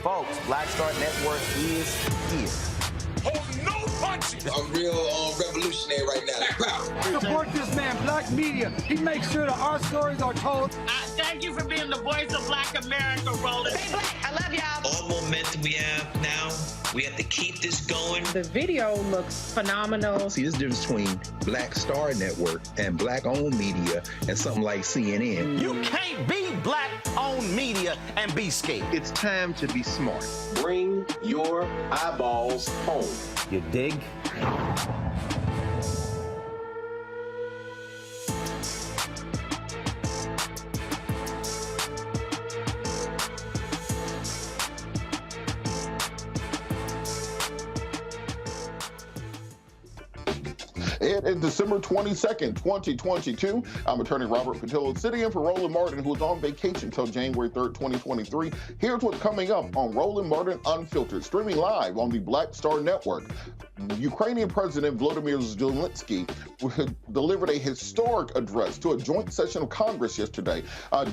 Folks, Black Star Network is here. Hold no punches! I'm real revolutionary right now. Black power. Support this man, Black media. He makes sure that our stories are told. Thank you for being the voice of Black America, Roland. Stay black. I love y'all. All momentum we have now, we have to keep this going. The video looks phenomenal. See, this difference between Black Star Network and Black-owned media and something like CNN. You can't be Black-owned media and be scared. It's time to be smart. Bring your eyeballs home. You dig? It is December 22nd, 2022. I'm attorney Robert Patillo, sitting in for Roland Martin, who is on vacation until January 3rd, 2023. Here's what's coming up on Roland Martin Unfiltered, streaming live on the Black Star Network. Ukrainian President Volodymyr Zelensky delivered a historic address to a joint session of Congress yesterday,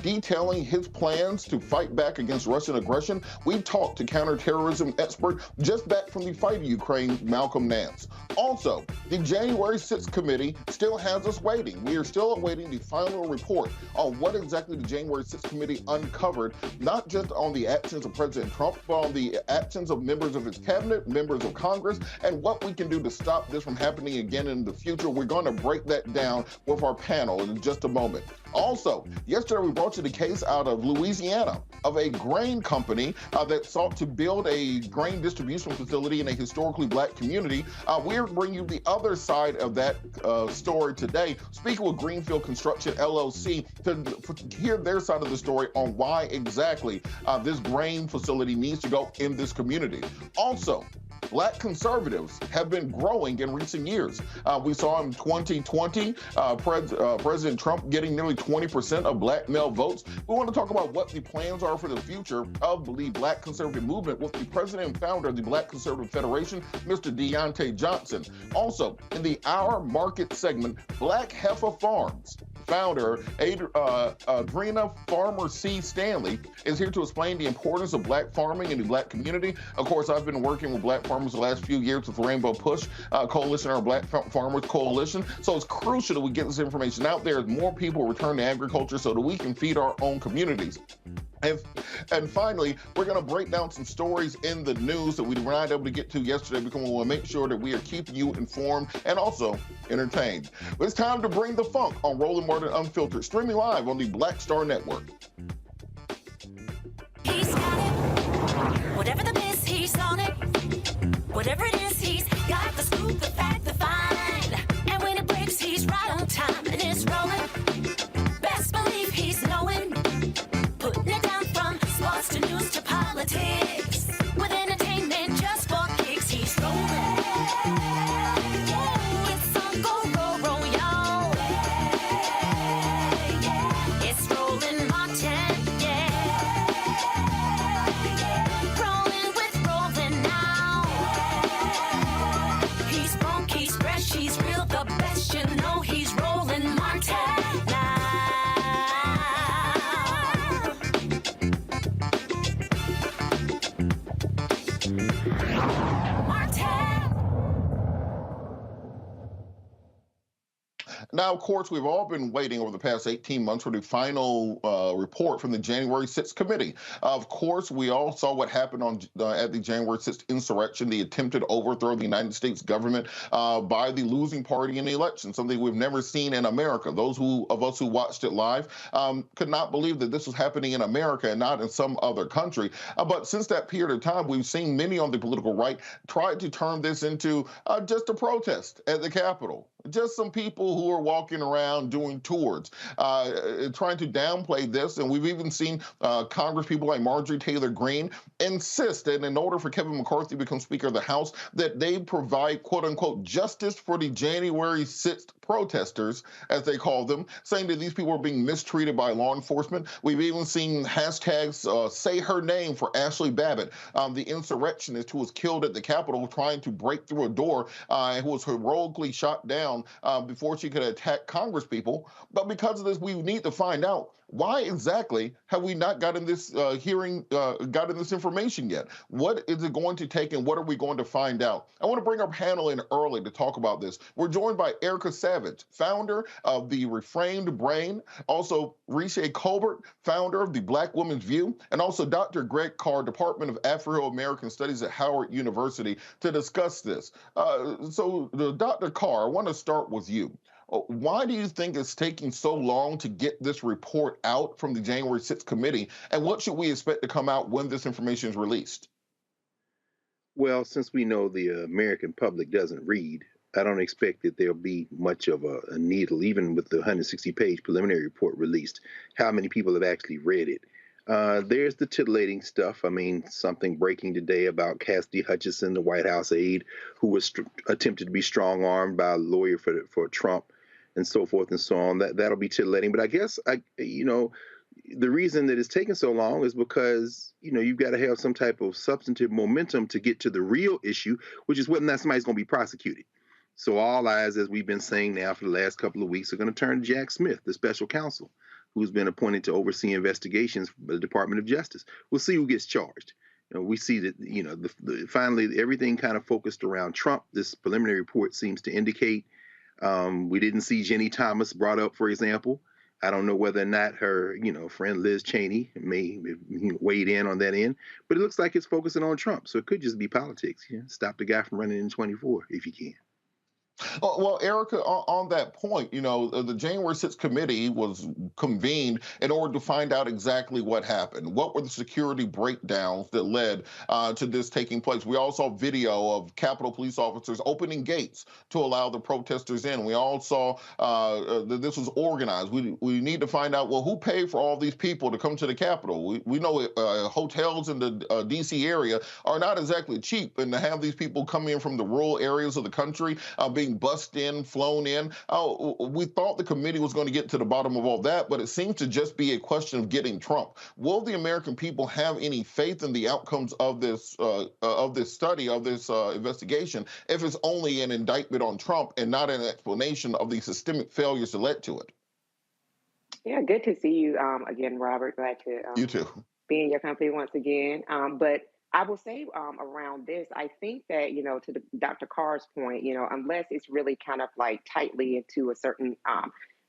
detailing his plans to fight back against Russian aggression. We talked to counterterrorism expert just back from the fight in Ukraine, Malcolm Nance. Also, the January 6th committee still has us waiting. We are still awaiting the final report on what exactly the January 6th committee uncovered, not just on the actions of President Trump, but on the actions of members of his cabinet, members of Congress, and what we can do to stop this from happening again in the future. We're going to break that down with our panel in just a moment. Also, yesterday we brought you the case out of Louisiana of a grain company that sought to build a grain distribution facility in a historically Black community. We're bringing you the other side of that story today, speaking with Greenfield Construction LLC to hear their side of the story on why exactly this grain facility needs to go in this community. Also, Black conservatives have been growing in recent years. We saw in 2020, President Trump getting nearly 20% of black male votes. We want to talk about what the plans are for the future of the Black conservative movement with the president and founder of the Black Conservative Federation, Mr. Deontay Johnson. Also, in the Our Market segment, Black Heffa Farms founder Adrena Farmer C. Stanley is here to explain the importance of black farming in the black community. Of course, I've been working with black farmers the last few years with the Rainbow Push Coalition, our Black Farmers Coalition. So it's crucial that we get this information out there as more people return to agriculture so that we can feed our own communities. And finally, we're going to break down some stories in the news that we were not able to get to yesterday because we want to make sure that we are keeping you informed and also entertained. But it's time to bring the funk on Roland Martin Unfiltered, streaming live on the Black Star Network. He's got it. Whatever the miss, he's on it. Whatever it is, he's got the scoop, the fact, the find. And when it breaks, he's right on time and it's rolling. Best believe he's knowing. Putting it down from sports to news to politics. With entertainment just for kicks, he's rolling. It's on go, roll, y'all. It's Roland Martin, rolling with Roland now. He's funk, he's fresh, he's real, the best, you know he's Roland Martin now. Now, of course, we've all been waiting over the past 18 months for the final report from the January 6th committee. Of course, we all saw what happened on at the January 6th insurrection, the attempted overthrow of the United States government by the losing party in the election, something we've never seen in America. Those of us who watched it live could not believe that this was happening in America and not in some other country. But since that period of time, we've seen many on the political right try to turn this into just a protest at the Capitol. Just some people who are walking around doing tours, trying to downplay this. And we've even seen Congress people like Marjorie Taylor Greene insist that in order for Kevin McCarthy to become Speaker of the House, that they provide, quote unquote, justice for the January 6th protesters, as they call them, saying that these people are being mistreated by law enforcement. We've even seen hashtags say her name for Ashley Babbitt, the insurrectionist who was killed at the Capitol trying to break through a door and who was heroically shot down before she could attack Congress people. But because of this, we need to find out why exactly have we not gotten this gotten this information yet? What is it going to take and what are we going to find out? I want to bring our panel in early to talk about this. We're joined by Erica Savage, founder of the Reframed Brain, also Riche Colbert, founder of the Black Women's View, and also Dr. Greg Carr, Department of Afro-American Studies at Howard University, to discuss this. So Dr. Carr, I want to start with you. Why do you think it's taking so long to get this report out from the January 6th committee? And what should we expect to come out when this information is released? Well, since we know the American public doesn't read, I don't expect that there'll be much of a needle, even with the 160-page preliminary report released. How many people have actually read it? There's the titillating stuff. I mean, something breaking today about Cassidy Hutchinson, the White House aide, who was attempted to be strong-armed by a lawyer for Trump, and so forth and so on. That'll be titillating. But I guess, the reason that it's taking so long is because, you've got to have some type of substantive momentum to get to the real issue, which is whether or not somebody's going to be prosecuted. So all eyes, as we've been saying now for the last couple of weeks, are going to turn to Jack Smith, the special counsel, who's been appointed to oversee investigations by the Department of Justice. We'll see who gets charged. We see that, finally, everything kind of focused around Trump. This preliminary report seems to indicate we didn't see Jenny Thomas brought up, for example. I don't know whether or not her, friend Liz Cheney may weighed in on that end, but it looks like it's focusing on Trump. So it could just be politics. Stop the guy from running in 24 if you can. Well, Erica, on that point, the January 6th committee was convened in order to find out exactly what happened. What were the security breakdowns that led to this taking place? We all saw video of Capitol police officers opening gates to allow the protesters in. We all saw that this was organized. We need to find out, well, who paid for all these people to come to the Capitol? We know hotels in the D.C. area are not exactly cheap, and to have these people come in from the rural areas of the country being bussed in, flown in. We thought the committee was going to get to the bottom of all that, but it seems to just be a question of getting Trump. Will the American people have any faith in the outcomes of this study, of this investigation, if it's only an indictment on Trump and not an explanation of the systemic failures that led to it? Yeah, good to see you again, Robert. Glad to you too. Be in your company once again. But I will say around this, I think that, to Dr. Carr's point, unless it's really kind of like tightly into a certain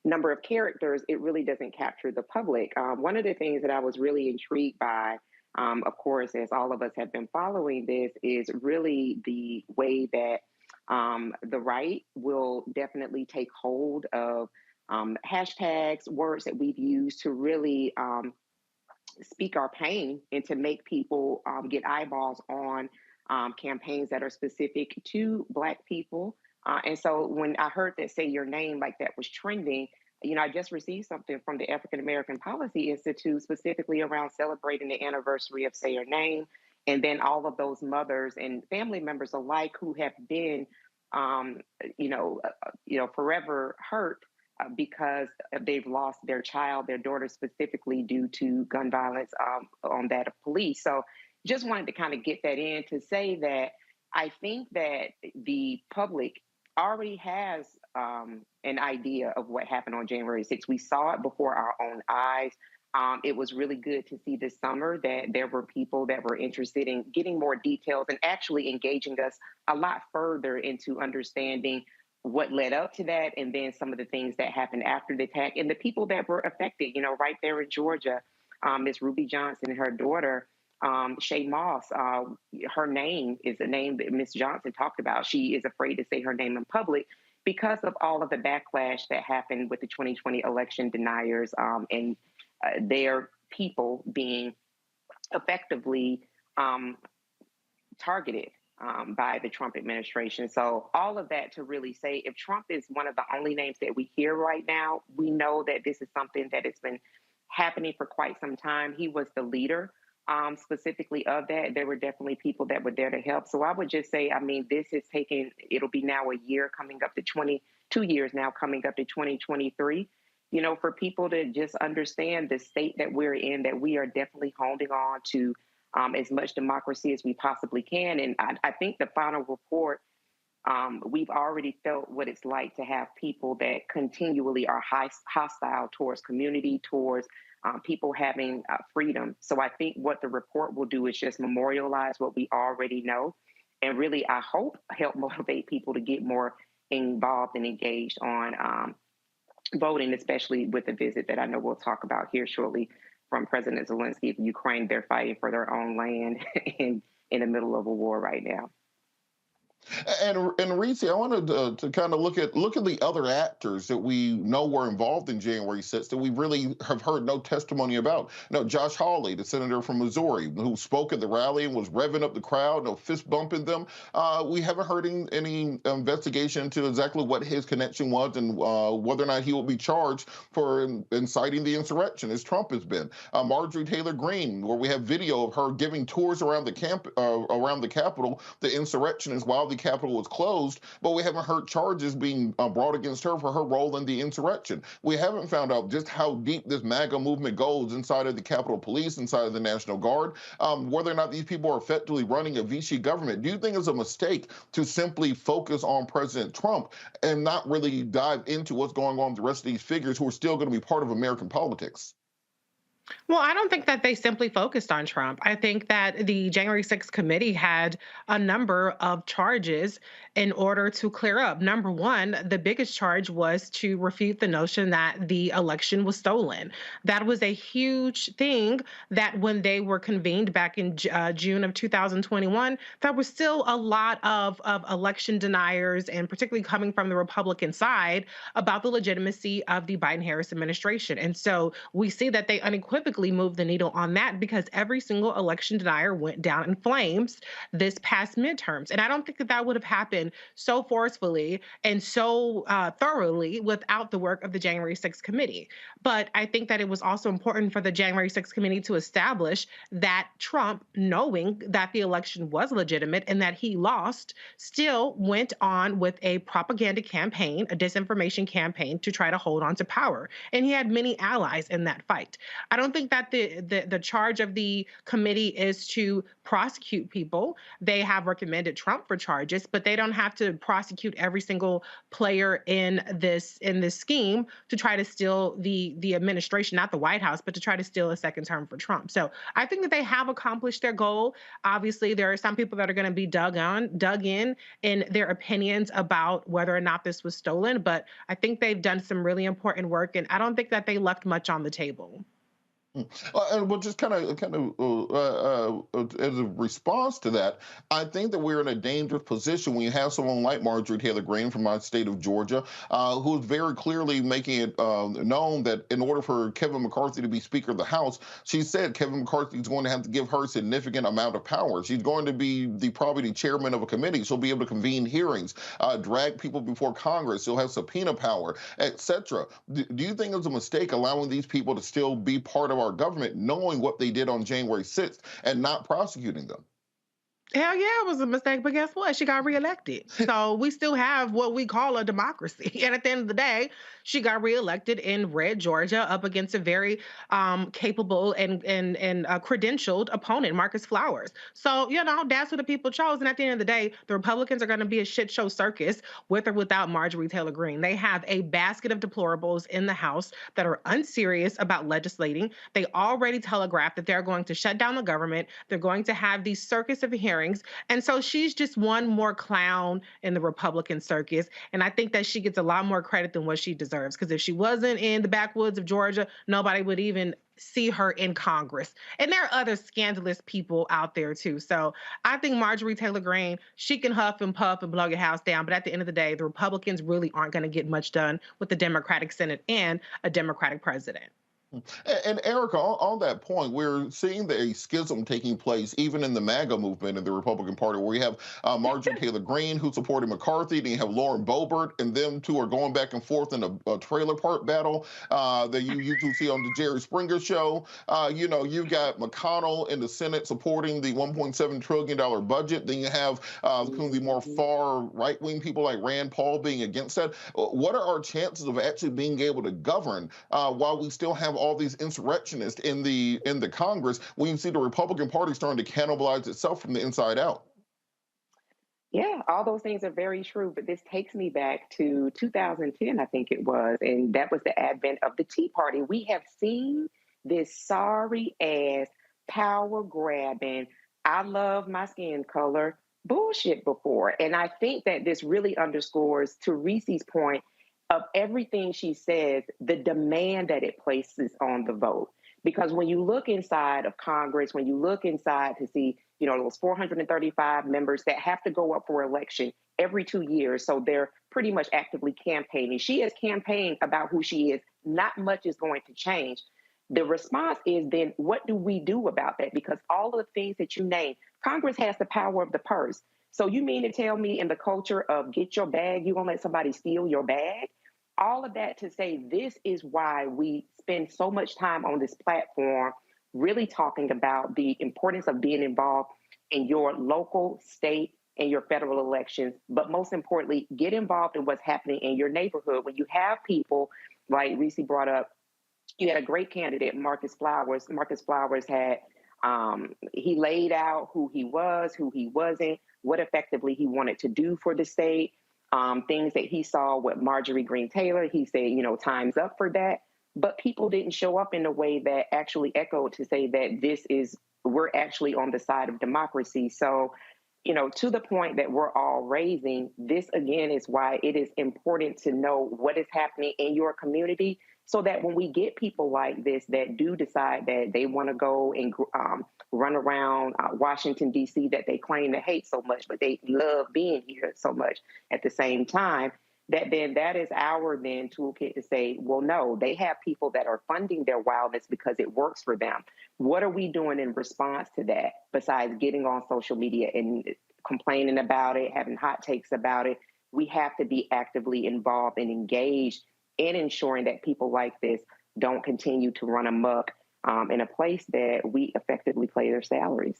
number of characters, it really doesn't capture the public. One of the things that I was really intrigued by, of course, as all of us have been following this, is really the way that the right will definitely take hold of hashtags, words that we've used to really speak our pain and to make people get eyeballs on campaigns that are specific to Black people. And so when I heard that Say Your Name, like that was trending, I just received something from the African American Policy Institute specifically around celebrating the anniversary of Say Your Name. And then all of those mothers and family members alike who have been, forever hurt because they've lost their child, their daughter specifically, due to gun violence on that of police. So just wanted to kind of get that in to say that I think that the public already has an idea of what happened on January 6th. We saw it before our own eyes. It was really good to see this summer that there were people that were interested in getting more details and actually engaging us a lot further into understanding what led up to that, and then some of the things that happened after the attack, and the people that were affected, right there in Georgia. Miss Ruby Johnson and her daughter, Shay Moss, her name is a name that Miss Johnson talked about. She is afraid to say her name in public because of all of the backlash that happened with the 2020 election deniers and their people being effectively targeted by the Trump administration. So all of that to really say, if Trump is one of the only names that we hear right now, we know that this is something that has been happening for quite some time. He was the leader specifically of that. There were definitely people that were there to help. So I would just say, this is it'll be now a year coming up to 22 years now coming up to 2023, for people to just understand the state that we're in, that we are definitely holding on to as much democracy as we possibly can. And I think the final report, we've already felt what it's like to have people that continually are hostile towards community, towards people having freedom. So I think what the report will do is just memorialize what we already know. And really, I hope, help motivate people to get more involved and engaged on voting, especially with the visit that I know we'll talk about here shortly from President Zelensky of Ukraine. They're fighting for their own land in the middle of a war right now. And Reese, I wanted to kind of look at the other actors that we know were involved in January 6th that we really have heard no testimony about. Josh Hawley, the senator from Missouri, who spoke at the rally and was revving up the crowd, fist bumping them. We haven't heard any investigation into exactly what his connection was and whether or not he will be charged for inciting the insurrection, as Trump has been. Marjorie Taylor Greene, where we have video of her giving tours around the Capitol, the insurrectionists, while the Capitol was closed, but we haven't heard charges being brought against her for her role in the insurrection. We haven't found out just how deep this MAGA movement goes inside of the Capitol Police, inside of the National Guard, whether or not these people are effectively running a Vichy government. Do you think it's a mistake to simply focus on President Trump and not really dive into what's going on with the rest of these figures who are still going to be part of American politics? Well, I don't think that they simply focused on Trump. I think that the January 6th committee had a number of charges in order to clear up. Number one, the biggest charge was to refute the notion that the election was stolen. That was a huge thing that when they were convened back in June of 2021, there was still a lot of election deniers, and particularly coming from the Republican side, about the legitimacy of the Biden-Harris administration. And so we see that they unequivocally moved the needle on that because every single election denier went down in flames this past midterms. And I don't think that that would have happened so forcefully and so thoroughly without the work of the January 6th committee. But I think that it was also important for the January 6th committee to establish that Trump, knowing that the election was legitimate and that he lost, still went on with a propaganda campaign, a disinformation campaign to try to hold on to power. And he had many allies in that fight. I don't think that the charge of the committee is to prosecute people. They have recommended Trump for charges, but they don't have to prosecute every single player in this scheme to try to steal the administration, not the White House, but to try to steal a second term for Trump. So I think that they have accomplished their goal. Obviously, there are some people that are going to be dug in their opinions about whether or not this was stolen, but I think they've done some really important work, and I don't think that they left much on the table. And well, just kind of as a response to that, I think that we're in a dangerous position when you have someone like Marjorie Taylor Greene from my state of Georgia, who is very clearly making it known that in order for Kevin McCarthy to be Speaker of the House, she said Kevin McCarthy is going to have to give her a significant amount of power. She's going to be probably the chairman of a committee. She'll be able to convene hearings, drag people before Congress. She'll have subpoena power, etc. Do you think it's a mistake allowing these people to still be part of our government, knowing what they did on January 6th and not prosecuting them? Hell yeah, it was a mistake, but guess what? She got reelected. So we still have what we call a democracy. And at the end of the day, she got reelected in red Georgia up against a very capable and credentialed opponent, Marcus Flowers. So, that's who the people chose. And at the end of the day, the Republicans are going to be a shit show circus with or without Marjorie Taylor Greene. They have a basket of deplorables in the House that are unserious about legislating. They already telegraphed that they're going to shut down the government. They're going to have these circus of hearings. And so she's just one more clown in the Republican circus. And I think that she gets a lot more credit than what she deserves. Because if she wasn't in the backwoods of Georgia, nobody would even see her in Congress. And there are other scandalous people out there too. So I think Marjorie Taylor Greene, she can huff and puff and blow your house down. But at the end of the day, the Republicans really aren't going to get much done with the Democratic Senate and a Democratic president. And Erica, on that point, we're seeing a schism taking place even in the MAGA movement in the Republican Party, where you have Marjorie Taylor Greene, who supported McCarthy, then you have Lauren Boebert, and them two are going back and forth in a trailer park battle that you usually see on the Jerry Springer show. You've got McConnell in the Senate supporting the $1.7 trillion budget. Then you have the more far right-wing people like Rand Paul being against that. What are our chances of actually being able to govern while we still have all these insurrectionists in the Congress, when you see the Republican Party starting to cannibalize itself from the inside out? Yeah, all those things are very true, but this takes me back to 2010, I think it was, and that was the advent of the Tea Party. We have seen this sorry-ass, power-grabbing, I love my skin color bullshit before, and I think that this really underscores, to Reese's point, of everything she says, the demand that it places on the vote. Because when you look inside of Congress, when you look inside to see, those 435 members that have to go up for election every 2 years, so they're pretty much actively campaigning. She has campaigned about who she is. Not much is going to change. The response is then, what do we do about that? Because all of the things that you named, Congress has the power of the purse. So you mean to tell me in the culture of get your bag, you're going to let somebody steal your bag? All of that to say, this is why we spend so much time on this platform really talking about the importance of being involved in your local, state, and your federal elections. But most importantly, get involved in what's happening in your neighborhood. When you have people, like Reese brought up, you had a great candidate, Marcus Flowers. Marcus Flowers had, he laid out who he was, who he wasn't, what effectively he wanted to do for the state. Things that he saw with Marjorie Greene Taylor, he said, time's up for that. but people didn't show up in a way that actually echoed to say that we're actually on the side of democracy. So, you know, to the point that we're all raising, this again is why it is important to know what is happening in your community, so that when we get people like this that do decide that they want to go and run around Washington, D.C., that they claim to hate so much, but they love being here so much at the same time, that is our toolkit to say, well, no, they have people that are funding their wildness because it works for them. What are we doing in response to that besides getting on social media and complaining about it, having hot takes about it? We have to be actively involved and engaged in ensuring that people like this don't continue to run amok in a place that we effectively pay their salaries.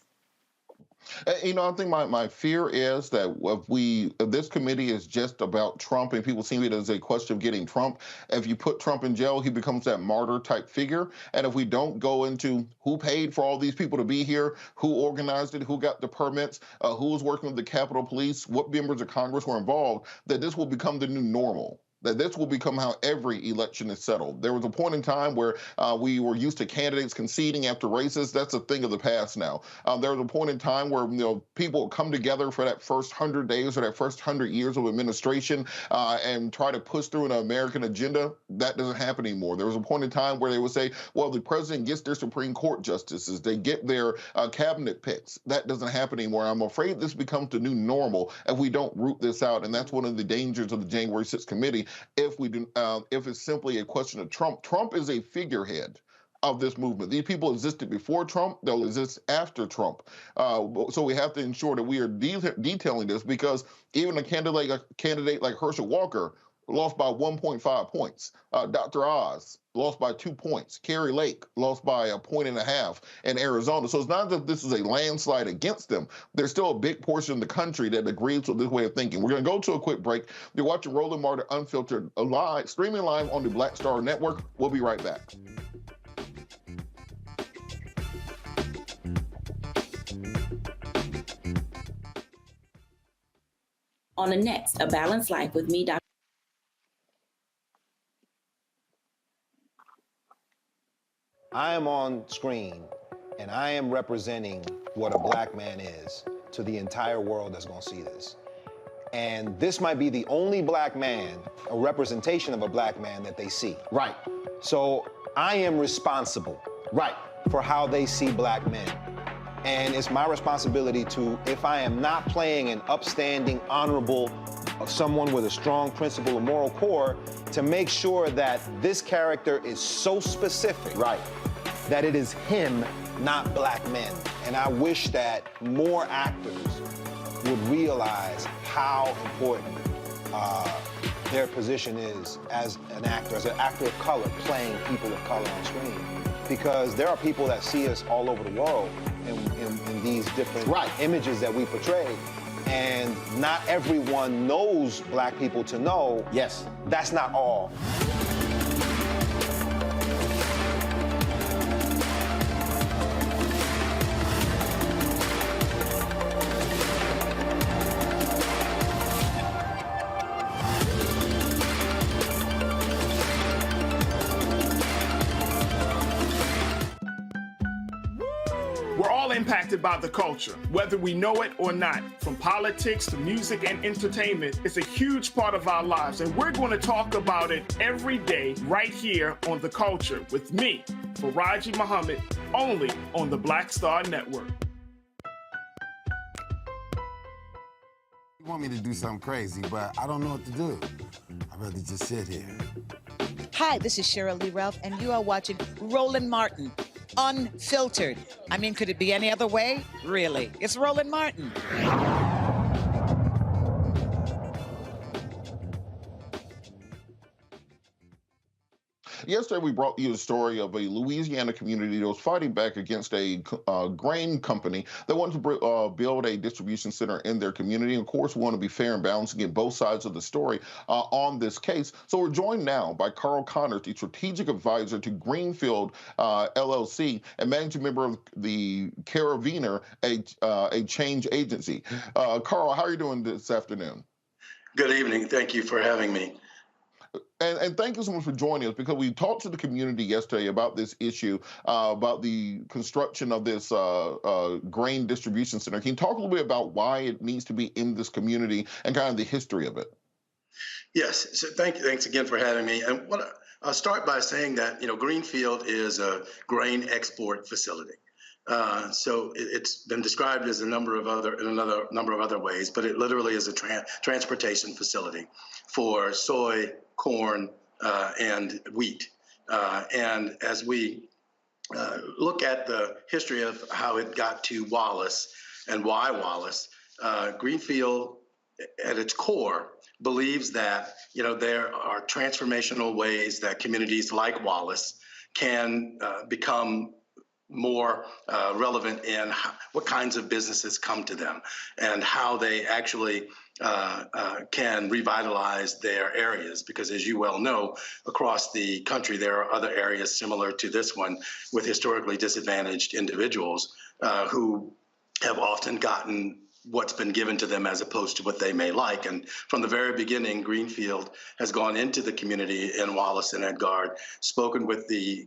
You know, I think my fear is that if this committee is just about Trump and people see it as a question of getting Trump, if you put Trump in jail, he becomes that martyr type figure. And if we don't go into who paid for all these people to be here, who organized it, who got the permits, who was working with the Capitol Police, what members of Congress were involved, that this will become the new normal. That this will become how every election is settled. There was a point in time where we were used to candidates conceding after races. That's a thing of the past now. There was a point in time where people come together for that first 100 days or that first 100 years of administration and try to push through an American agenda. That doesn't happen anymore. There was a point in time where they would say, well, the president gets their Supreme Court justices. They get their cabinet picks. That doesn't happen anymore. I'm afraid this becomes the new normal if we don't root this out. And that's one of the dangers of the January 6th committee. If it's simply a question of Trump. Trump is a figurehead of this movement. These people existed before Trump. They'll exist after Trump. So we have to ensure that we are detailing this, because even a candidate like Herschel Walker lost by 1.5 points. Dr. Oz lost by 2 points. Carrie Lake lost by 1.5 points in Arizona. So it's not that this is a landslide against them. There's still a big portion of the country that agrees with this way of thinking. We're going to go to a quick break. You're watching Roland Martin Unfiltered streaming live on the Black Star Network. We'll be right back. On the next, A Balanced Life with me, Dr. I am on screen, and I am representing what a black man is to the entire world that's going to see this. And this might be the only black man, a representation of a black man that they see. Right. So I am responsible. Right. For how they see black men. And it's my responsibility to, if I am not playing an upstanding, honorable, someone with a strong principle and moral core, to make sure that this character is so specific, right, that it is him, not black men. And I wish that more actors would realize how important their position is as an actor of color, playing people of color on screen. Because there are people that see us all over the world in these different images that we portray. And not everyone knows black people to know, yes, that's not all. We're all impacted by the culture, whether we know it or not. From politics to music and entertainment, it's a huge part of our lives, and we're going to talk about it every day right here on The Culture with me, Faraji Muhammad, only on the Black Star Network. You want me to do something crazy, but I don't know what to do. I'd rather just sit here. Hi, this is Cheryl Lee Ralph, and you are watching Roland Martin, Unfiltered. I mean, could it be any other way? Really? It's Roland Martin. Yesterday, we brought you a story of a Louisiana community that was fighting back against a grain company that wanted to build a distribution center in their community. And of course, we want to be fair and balanced and get both sides of the story on this case. So we're joined now by Carl Connors, the strategic advisor to Greenfield LLC and managing member of the Carabiner, a change agency. Carl, how are you doing this afternoon? Good evening. Thank you for having me. And thank you so much for joining us, because we talked to the community yesterday about this issue, about the construction of this grain distribution center. Can you talk a little bit about why it needs to be in this community and kind of the history of it? Yes, so thanks again for having me. And I'll start by saying that, Greenfield is a grain export facility. So it's been described as in another number of other ways, but it literally is a transportation facility for soy, corn, and wheat. And as we look at the history of how it got to Wallace and why Wallace, Greenfield at its core believes that, there are transformational ways that communities like Wallace can become more relevant in what kinds of businesses come to them and how they actually can revitalize their areas. Because as you well know, across the country, there are other areas similar to this one with historically disadvantaged individuals who have often gotten what's been given to them as opposed to what they may like. And from the very beginning, Greenfield has gone into the community in Wallace and Edgard, spoken with the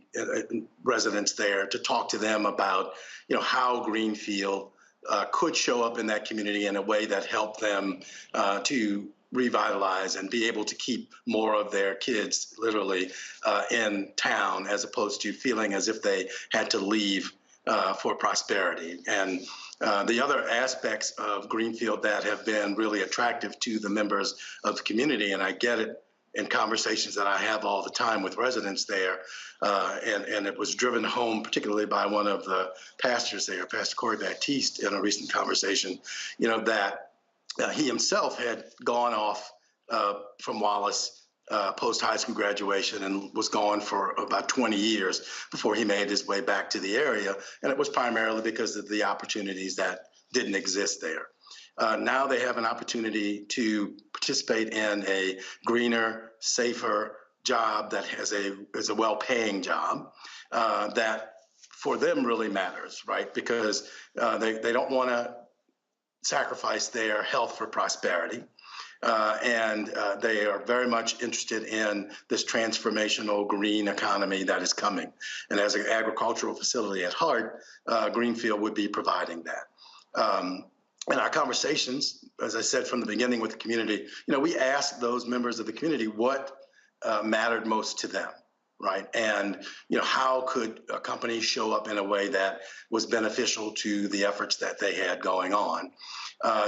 residents there to talk to them about, how Greenfield could show up in that community in a way that helped them to revitalize and be able to keep more of their kids literally in town, as opposed to feeling as if they had to leave for prosperity. And the other aspects of Greenfield that have been really attractive to the members of the community, and I get it in conversations that I have all the time with residents there, and it was driven home particularly by one of the pastors there, Pastor Corey Baptiste, in a recent conversation, that he himself had gone off from Wallace post-high school graduation and was gone for about 20 years before he made his way back to the area. And it was primarily because of the opportunities that didn't exist there. Now they have an opportunity to participate in a greener, safer job that is a well-paying job that for them really matters, right? Because they don't want to sacrifice their health for prosperity. And they are very much interested in this transformational green economy that is coming. And as an agricultural facility at heart, Greenfield would be providing that. In our conversations, as I said from the beginning with the community, we asked those members of the community what mattered most to them, right? And, how could a company show up in a way that was beneficial to the efforts that they had going on?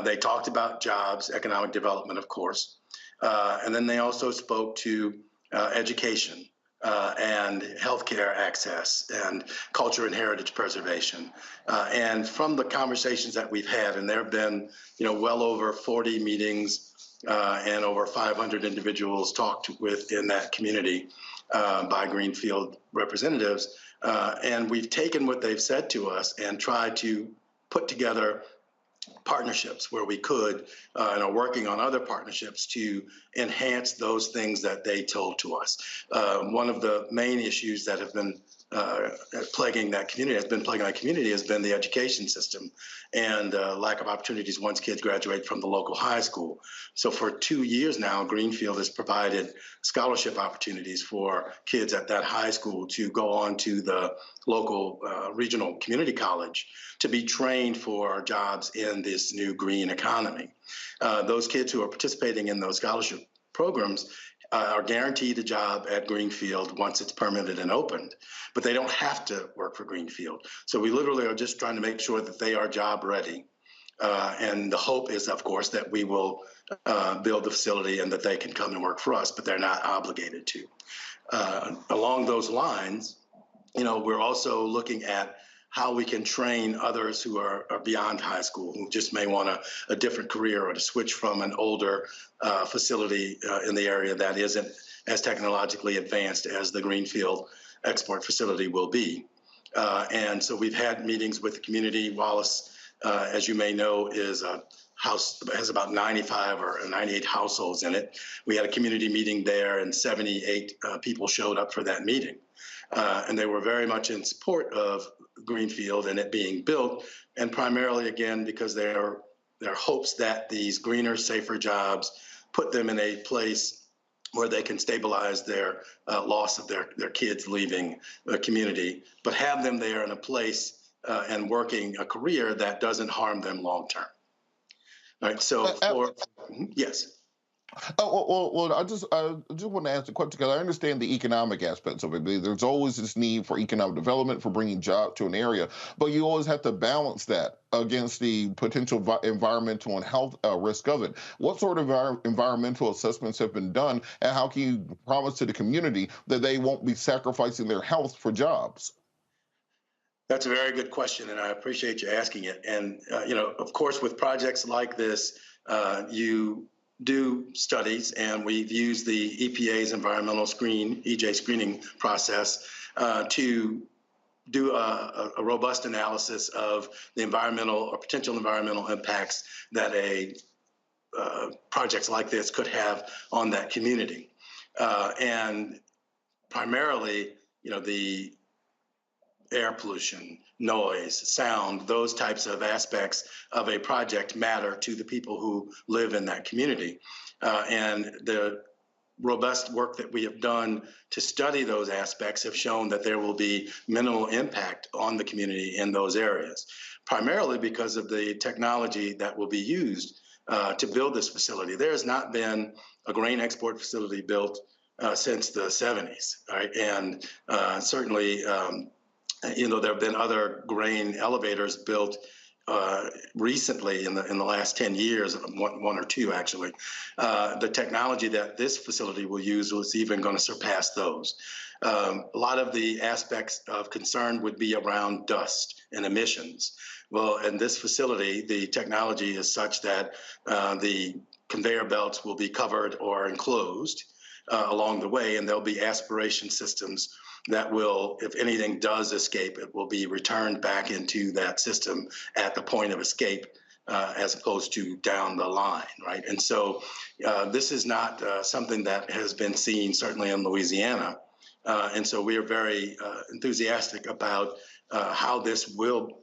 They talked about jobs, economic development, of course. And then they also spoke to education and healthcare access and culture and heritage preservation. And from the conversations that we've had, and there have been, well over 40 meetings and over 500 individuals talked with in that community by Greenfield representatives. And we've taken what they've said to us and tried to put together partnerships where we could and are working on other partnerships to enhance those things that they told to us. One of the main issues that have been plaguing that community has been the education system and lack of opportunities once kids graduate from the local high school. So for 2 years now, Greenfield has provided scholarship opportunities for kids at that high school to go on to the local regional community college to be trained for jobs in this new green economy. Those kids who are participating in those scholarship programs are guaranteed a job at Greenfield once it's permitted and opened, but they don't have to work for Greenfield. So we literally are just trying to make sure that they are job ready. And the hope is, of course, that we will build the facility and that they can come and work for us, but they're not obligated to. Along those lines, we're also looking at how we can train others who are beyond high school, who just may want a different career or to switch from an older facility in the area that isn't as technologically advanced as the Greenfield export facility will be. And so we've had meetings with the community. Wallace, as you may know, is a house, has about 95 or 98 households in it. We had a community meeting there and 78 people showed up for that meeting. And they were very much in support of Greenfield and it being built, and primarily, again, because there are hopes that these greener, safer jobs put them in a place where they can stabilize their loss of their kids leaving the community, but have them there in a place and working a career that doesn't harm them long term. All right. So yes. Well, I just want to ask the question because I understand the economic aspects of it. There's always this need for economic development, for bringing jobs to an area, but you always have to balance that against the potential environmental and health risk of it. What sort of environmental assessments have been done, and how can you promise to the community that they won't be sacrificing their health for jobs? That's a very good question, and I appreciate you asking it. And, of course, with projects like this, you do studies, and we've used the EPA's environmental EJ screening process to do a robust analysis of the environmental or potential environmental impacts that projects like this could have on that community. And primarily, the air pollution, noise, sound, those types of aspects of a project matter to the people who live in that community. And the robust work that we have done to study those aspects have shown that there will be minimal impact on the community in those areas, primarily because of the technology that will be used to build this facility. There has not been a grain export facility built since the 70s, right? And certainly, there have been other grain elevators built recently in the last 10 years, one or two actually. The technology that this facility will use is even going to surpass those. A lot of the aspects of concern would be around dust and emissions. Well, in this facility, the technology is such that the conveyor belts will be covered or enclosed along the way, and there'll be aspiration systems that will, if anything does escape, it will be returned back into that system at the point of escape, as opposed to down the line, right? And so this is not something that has been seen, certainly in Louisiana. And so we are very enthusiastic about how this will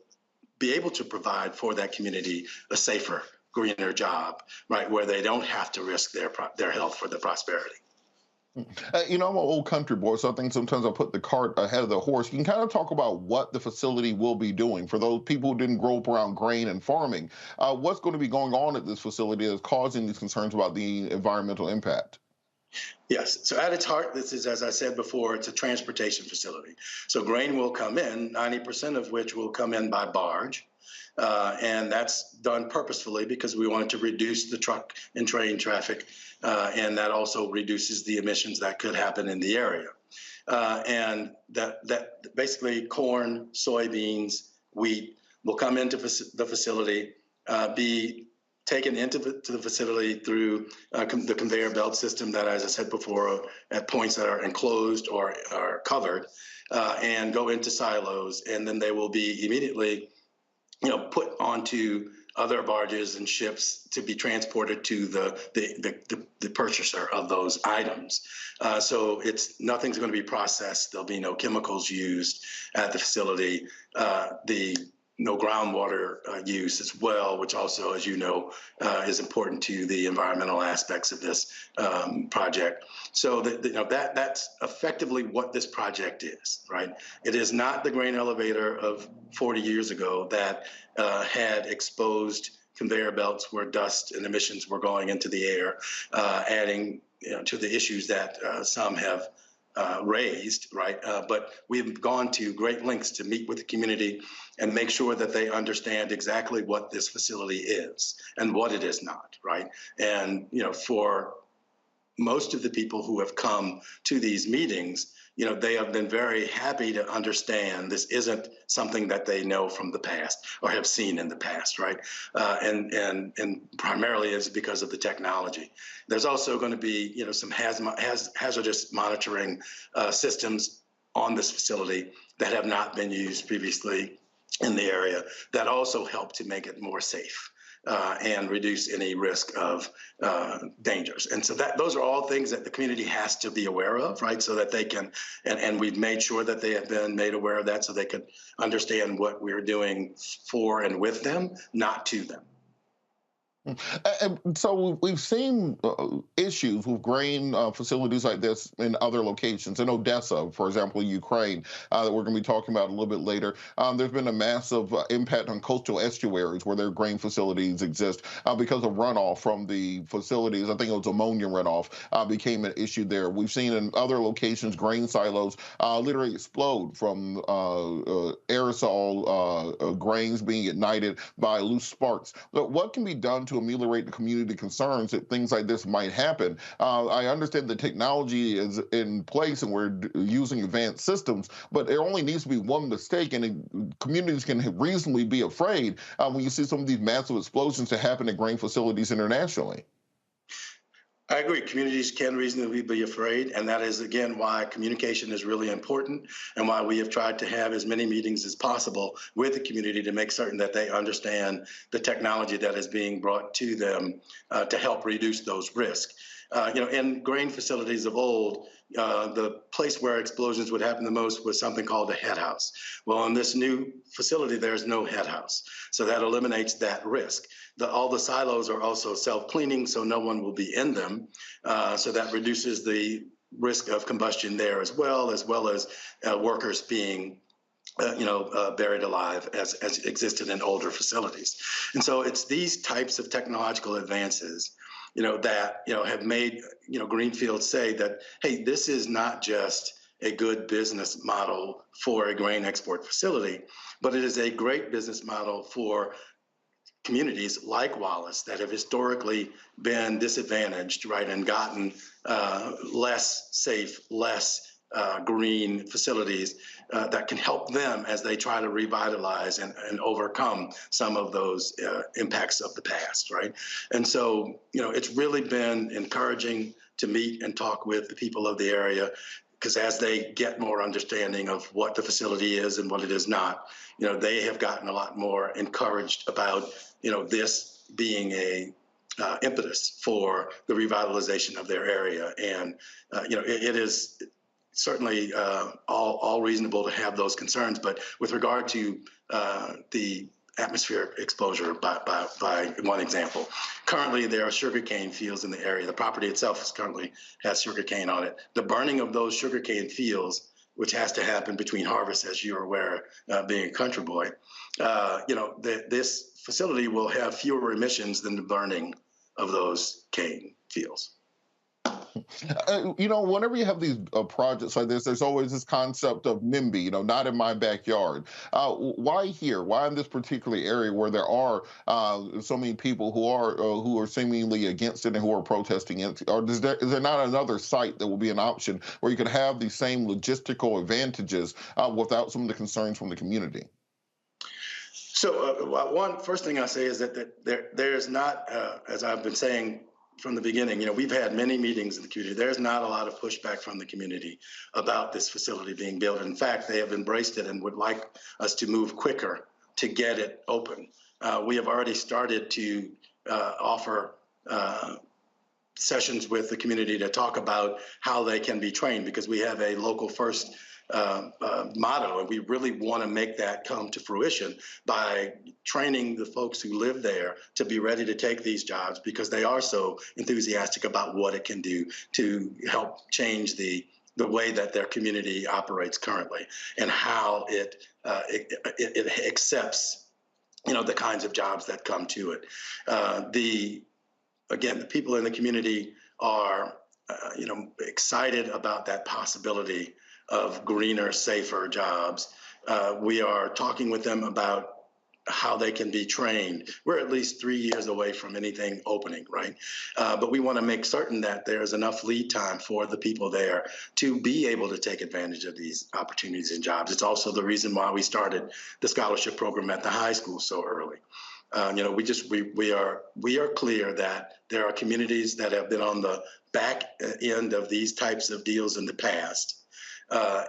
be able to provide for that community a safer, greener job, right, where they don't have to risk their health for the prosperity. I'm an old country boy, so I think sometimes I put the cart ahead of the horse. You can kind of talk about what the facility will be doing for those people who didn't grow up around grain and farming. What's going to be going on at this facility that's causing these concerns about the environmental impact? Yes. So at its heart, this is, as I said before, it's a transportation facility. So grain will come in, 90% of which will come in by barge. And that's done purposefully because we wanted to reduce the truck and train traffic. And that also reduces the emissions that could happen in the area. And that basically corn, soybeans, wheat will come into the facility, be taken into the facility through the conveyor belt system that, as I said before, at points that are enclosed or are covered, and go into silos. And then they will be immediately put onto other barges and ships to be transported to the purchaser of those items. So nothing's going to be processed. There'll be no chemicals used at the facility. No groundwater use as well, which also, as you know, is important to the environmental aspects of this project. So that's effectively what this project is, right? It is not the grain elevator of 40 years ago that had exposed conveyor belts where dust and emissions were going into the air, adding to the issues that some have raised, right? But we've gone to great lengths to meet with the community and make sure that they understand exactly what this facility is and what it is not, right? And, for most of the people who have come to these meetings, they have been very happy to understand this isn't something that they know from the past or have seen in the past, right? And primarily is because of the technology. There's also going to be, some hazardous monitoring systems on this facility that have not been used previously in the area that also help to make it more safe. And reduce any risk of dangers. And so those are all things that the community has to be aware of, right? So that they can, and we've made sure that they have been made aware of that so they could understand what we're doing for and with them, not to them. And so we've seen issues with grain facilities like this in other locations. In Odessa, for example, Ukraine, that we're going to be talking about a little bit later. There's been a massive impact on coastal estuaries where their grain facilities exist because of runoff from the facilities. I think it was ammonia runoff became an issue there. We've seen in other locations grain silos literally explode from aerosol grains being ignited by loose sparks. But what can be done to ameliorate the community concerns that things like this might happen? I understand the technology is in place and we're using advanced systems, but there only needs to be one mistake, and communities can reasonably be afraid when you see some of these massive explosions that happen at grain facilities internationally. I agree. Communities can reasonably be afraid, and that is, again, why communication is really important and why we have tried to have as many meetings as possible with the community to make certain that they understand the technology that is being brought to them to help reduce those risks. In grain facilities of old, the place where explosions would happen the most was something called a head house. Well, in this new facility, there's no head house. So that eliminates that risk. All the silos are also self-cleaning, so no one will be in them. So that reduces the risk of combustion there as well as workers being buried alive as existed in older facilities. And so it's these types of technological advances that have made Greenfield say that, hey, this is not just a good business model for a grain export facility, but it is a great business model for communities like Wallace that have historically been disadvantaged, right, and gotten less safe, less green facilities that can help them as they try to revitalize and overcome some of those impacts of the past, right? And so, it's really been encouraging to meet and talk with the people of the area, because as they get more understanding of what the facility is and what it is not, they have gotten a lot more encouraged about, this being a impetus for the revitalization of their area. And, it is certainly all reasonable to have those concerns. But with regard to the atmospheric exposure, by one example, currently there are sugarcane fields in the area. The property itself currently has sugarcane on it. The burning of those sugarcane fields, which has to happen between harvests, as you're aware, being a country boy, this facility will have fewer emissions than the burning of those cane fields. Whenever you have these projects like this, there's always this concept of NIMBY, not in my backyard. Why here? Why in this particular area where there are so many people who are seemingly against it and who are protesting it? Or is there not another site that will be an option where you could have the same logistical advantages without some of the concerns from the community? So first thing I say is that there is not, as I've been saying from the beginning, we've had many meetings in the community. There's not a lot of pushback from the community about this facility being built. In fact, they have embraced it and would like us to move quicker to get it open. We have already started to offer sessions with the community to talk about how they can be trained, because we have a local first motto, and we really want to make that come to fruition by training the folks who live there to be ready to take these jobs, because they are so enthusiastic about what it can do to help change the way that their community operates currently and how it accepts the kinds of jobs that come to it. The people in the community are excited about that possibility of greener, safer jobs. We are talking with them about how they can be trained. We're at least 3 years away from anything opening, right? But we want to make certain that there's enough lead time for the people there to be able to take advantage of these opportunities and jobs. It's also the reason why we started the scholarship program at the high school so early. We are clear that there are communities that have been on the back end of these types of deals in the past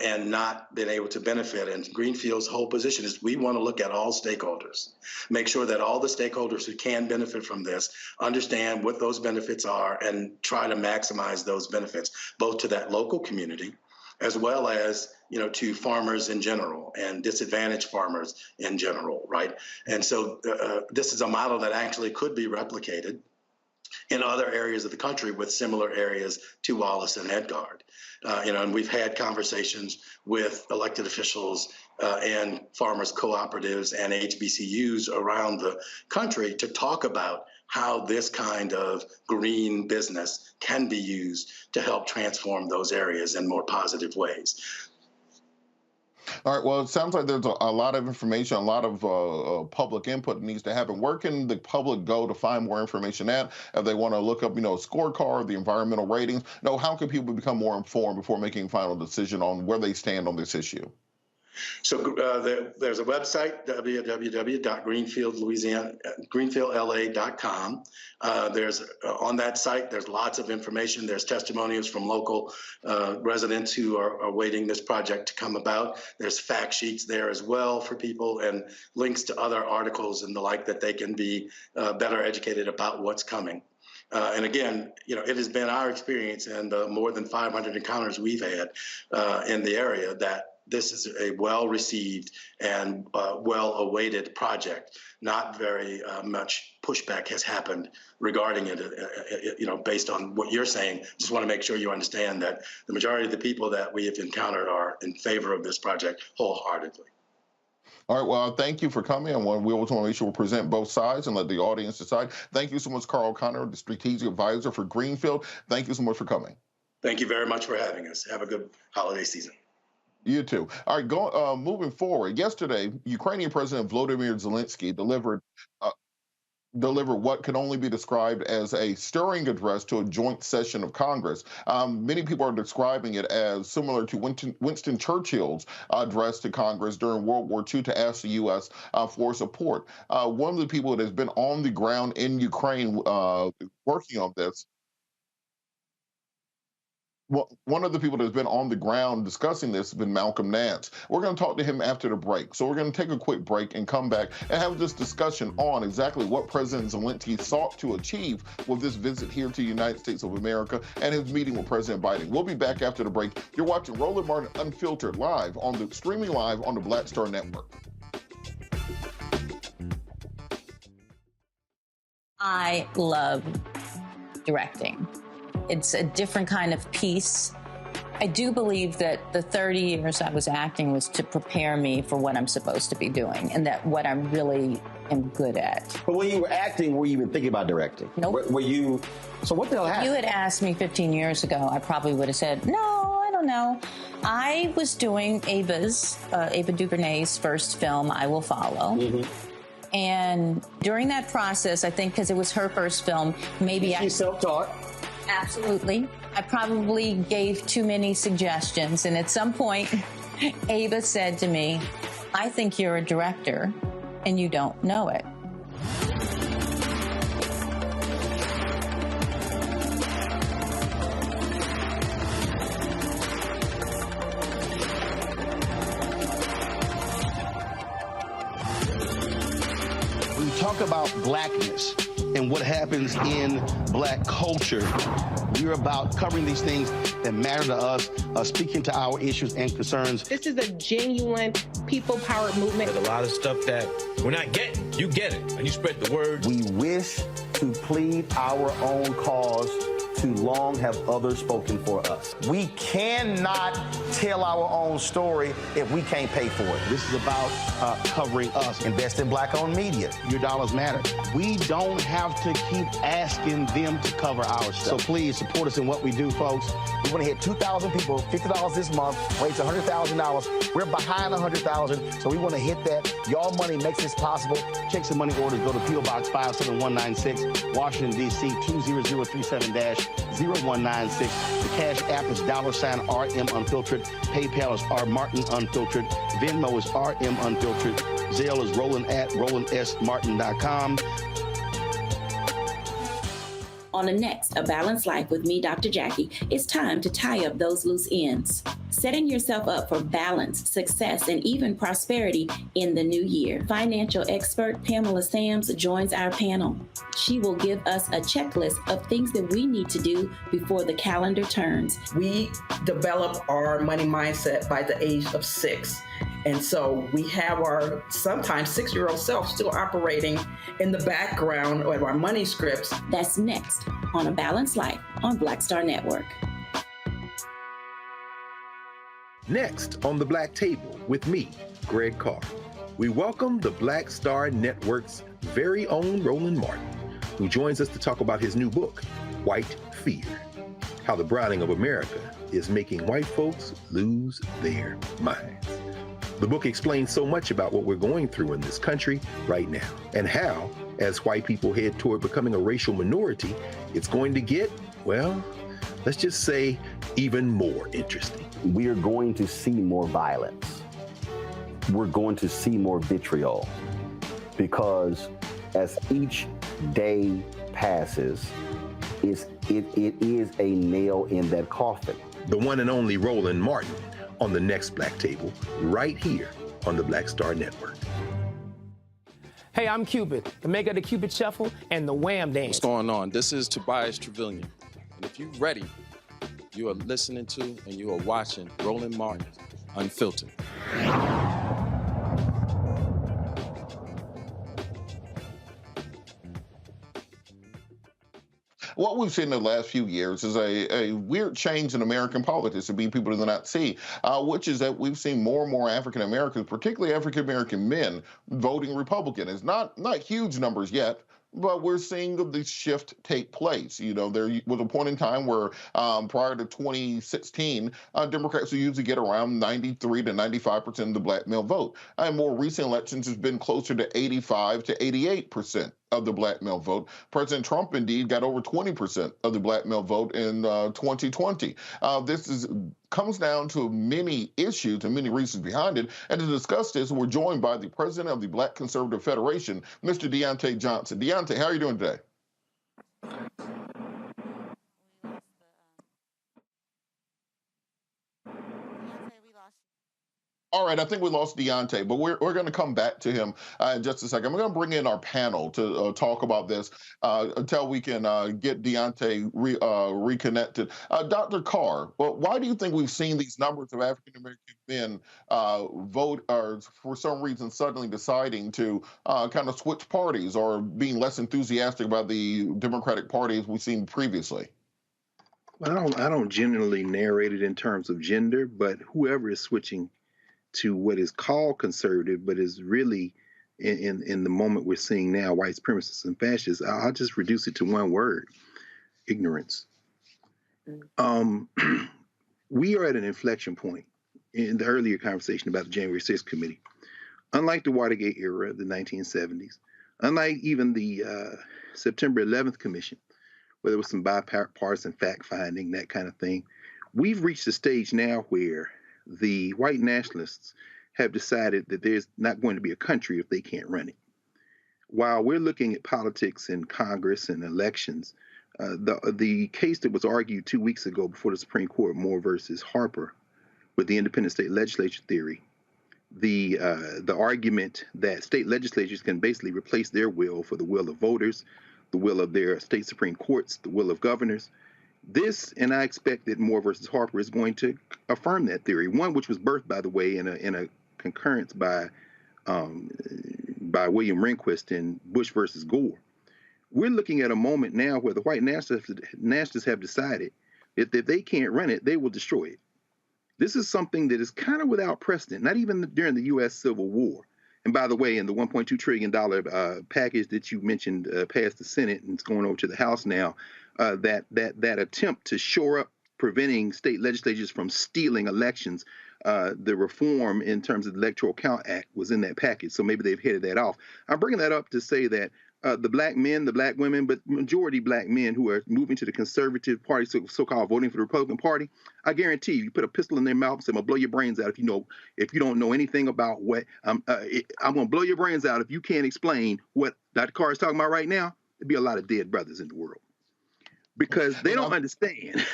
and not been able to benefit. And Greenfield's whole position is we want to look at all stakeholders, make sure that all the stakeholders who can benefit from this understand what those benefits are and try to maximize those benefits, both to that local community as well as to farmers in general and disadvantaged farmers in general, right? And so this is a model that actually could be replicated in other areas of the country with similar areas to Wallace and Edgard. And we've had conversations with elected officials and farmers cooperatives and HBCUs around the country to talk about how this kind of green business can be used to help transform those areas in more positive ways. All right, well, it sounds like there's a lot of information, a lot of public input that needs to happen. Where can the public go to find more information at? If they want to look up, scorecard, the environmental ratings, how can people become more informed before making a final decision on where they stand on this issue? So there's a website, www.greenfieldla.com. There's on that site, there's lots of information. There's testimonials from local residents who are awaiting this project to come about. There's fact sheets there as well for people and links to other articles and the like that they can be better educated about what's coming. And again, it has been our experience and the more than 500 encounters we've had in the area that this is a well-received and well-awaited project. Not very much pushback has happened regarding it, based on what you're saying. Just want to make sure you understand that the majority of the people that we have encountered are in favor of this project wholeheartedly. All right, well, thank you for coming. And we always want to make sure we present both sides and let the audience decide. Thank you so much, Carl O'Connor, the Strategic Advisor for Greenfield. Thank you so much for coming. Thank you very much for having us. Have a good holiday season. You too. All right, moving forward. Yesterday, Ukrainian President Volodymyr Zelensky delivered what can only be described as a stirring address to a joint session of Congress. Many people are describing it as similar to Winston Churchill's address to Congress during World War II to ask the U.S. For support. One of the people that has been on the ground in Ukraine working on this, one of the people that's been on the ground discussing this has been Malcolm Nance. We're going to talk to him after the break. So we're going to take a quick break and come back and have this discussion on exactly what President Zelensky sought to achieve with this visit here to the United States of America and his meeting with President Biden. We'll be back after the break. You're watching Roland Martin Unfiltered streaming live on the Black Star Network. I love directing. It's a different kind of piece. I do believe that the 30 years I was acting was to prepare me for what I'm supposed to be doing and that what I really am good at. But when you were acting, were you even thinking about directing? Nope. Were you? So what the hell happened? If you had asked me 15 years ago, I probably would have said, no, I don't know. I was doing Ava DuVernay's first film, I Will Follow. Mm-hmm. And during that process, I think because it was her first film, maybe She's self-taught. Absolutely. I probably gave too many suggestions. And at some point, Ava said to me, I think you're a director and you don't know it. When you talk about blackness and what happens in black culture, we're about covering these things that matter to us, speaking to our issues and concerns. This is a genuine people-powered movement. There's a lot of stuff that we're not getting. You get it, and you spread the word. We wish to plead our own cause. Too long have others spoken for us. We cannot tell our own story if we can't pay for it. This is about covering us. Invest in black-owned media. Your dollars matter. We don't have to keep asking them to cover our stuff. So please support us in what we do, folks. We want to hit 2,000 people, $50 this month, raise $100,000. We're behind $100,000, so we want to hit that. Y'all money makes this possible. Checks and money orders go to P.O. Box 57196, Washington, D.C. 20037-0196. The Cash App is $RM Unfiltered. PayPal is R Martin Unfiltered. Venmo is RM Unfiltered. Zelle is Roland at RolandSMartin.com. On the next A Balanced Life with me, Dr. Jackie, it's time to tie up those loose ends. setting yourself up for balance, success, and even prosperity in the new year. Financial expert Pamela Sams joins our panel. She will give us a checklist of things that we need to do before the calendar turns. We develop our money mindset by the age of 6. And so we have our sometimes 6-year-old self still operating in the background of our money scripts. That's next on A Balanced Life on Black Star Network. Next on the Black Table with me, Greg Carr, we welcome the Black Star Network's very own Roland Martin, who joins us to talk about his new book, White Fear, How the Browning of America is Making White Folks Lose Their Minds. The book explains so much about what we're going through in this country right now, and how, as white people head toward becoming a racial minority, it's going to get, well, let's just say, even more interesting. We are going to see more violence. We're going to see more vitriol, because as each day passes, it is a nail in that coffin. The one and only Roland Martin on the next Black Table, right here on the Black Star Network. Hey, I'm Cupid, the maker of the Cupid Shuffle and the Wham Dance. What's going on? This is Tobias Trevelyan. And if you're ready, you are listening to and you are watching Roland Martin Unfiltered. What we've seen in the last few years is a weird change in American politics that people do not see, which is that we've seen more and more African Americans, particularly African American men, voting Republican. It's not huge numbers yet, but we're seeing the shift take place. You know, there was a point in time where prior to 2016, Democrats would usually get around 93 to 95% of the black male vote. In more recent elections, it's been closer to 85 to 88% of the black male vote. President Trump, indeed, got over 20% of the black male vote in 2020. This comes down to many issues and many reasons behind it. And to discuss this, we're joined by the president of the Black Conservative Federation, Mr. Deontay Johnson. Deontay, how are you doing today? All right, I think we lost Deontay, but we're going to come back to him in just a second. We're going to bring in our panel to talk about this until we can get Deontay reconnected. Dr. Carr, well, why do you think we've seen these numbers of African-American men vote, or for some reason suddenly deciding to kind of switch parties or being less enthusiastic about the Democratic Party as we've seen previously? Well, I don't generally narrate it in terms of gender, but whoever is switching to what is called conservative, but is really in the moment we're seeing now, white supremacists and fascists, I'll just reduce it to one word: ignorance. We are at an inflection point in the earlier conversation about the January 6th committee. Unlike the Watergate era, the 1970s, unlike even the September 11th commission, where there was some bipartisan fact-finding, that kind of thing, we've reached a stage now where the white nationalists have decided that there's not going to be a country if they can't run it. While we're looking at politics in Congress and elections, the case that was argued 2 weeks ago before the Supreme Court, Moore versus Harper, with the independent state legislature theory, the argument that state legislatures can basically replace their will for the will of voters, the will of their state Supreme Courts, the will of governors. This, and I expect that Moore versus Harper is going to affirm that theory. One which was birthed, by the way, in a concurrence by William Rehnquist in Bush versus Gore. We're looking at a moment now where the white nationalists have decided that if they can't run it, they will destroy it. This is something that is kind of without precedent, not even during the U.S. Civil War. And by the way, in the $1.2 trillion package that you mentioned passed the Senate and it's going over to the House now, that attempt to shore up preventing state legislatures from stealing elections, the reform in terms of the Electoral Count Act was in that package. So maybe they've headed that off. I'm bringing that up to say that the black men, the black women, but majority black men who are moving to the conservative party, so-called voting for the Republican Party, I guarantee you put a pistol in their mouth and say, I'm gonna blow your brains out if you don't know anything about what, I'm gonna blow your brains out if you can't explain what Dr. Carr is talking about right now. There'd be a lot of dead brothers in the world. because they don't understand.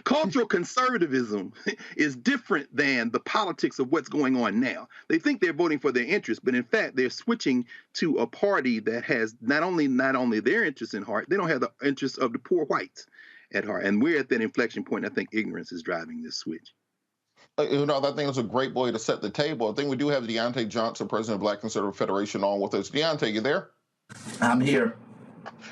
Cultural conservatism is different than the politics of what's going on now. They think they're voting for their interests, but in fact, they're switching to a party that has not only their interests in heart, they don't have the interests of the poor whites at heart. And we're at that inflection point. I think ignorance is driving this switch. I think it's a great way to set the table. I think we do have Deontay Johnson, president of Black Conservative Federation, on with us. Deontay, you there? I'm here.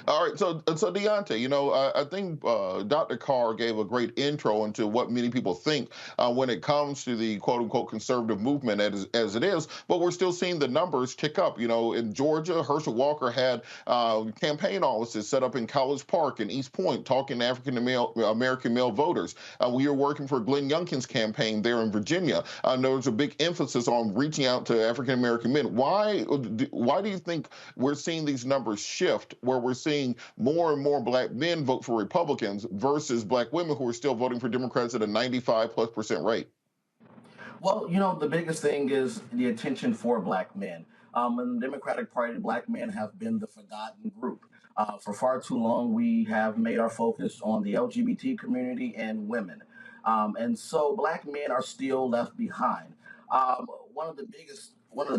All right, so Deontay, I think Dr. Carr gave a great intro into what many people think when it comes to the quote-unquote conservative movement as it is, but we're still seeing the numbers tick up. In Georgia, Herschel Walker had campaign offices set up in College Park and East Point talking to African-American male voters. We are working for Glenn Youngkin's campaign there in Virginia. There's a big emphasis on reaching out to African-American men. Why do you think we're seeing these numbers shift, where we're seeing more and more black men vote for Republicans versus black women who are still voting for Democrats at a 95+% rate? Well, the biggest thing is the attention for black men. In the Democratic Party, black men have been the forgotten group. For far too long, we have made our focus on the LGBT community and women. And so black men are still left behind. One of the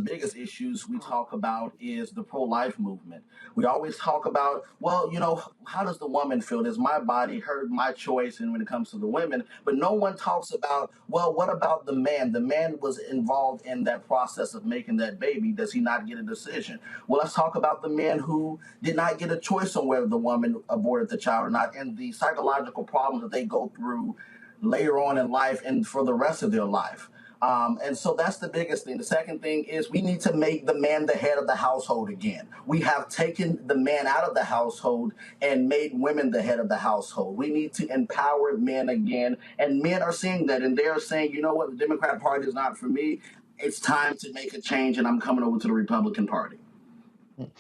biggest issues we talk about is the pro-life movement. We always talk about, how does the woman feel? Is my body, my choice, and when it comes to the women, but no one talks about, what about the man? The man was involved in that process of making that baby. Does he not get a decision? Well, let's talk about the men who did not get a choice on whether the woman aborted the child or not, and the psychological problems that they go through later on in life and for the rest of their life. And so that's the biggest thing. The second thing is we need to make the man the head of the household again. We have taken the man out of the household and made women the head of the household. We need to empower men again. And men are seeing that, and they're saying, you know what, the Democrat Party is not for me. It's time to make a change, and I'm coming over to the Republican Party.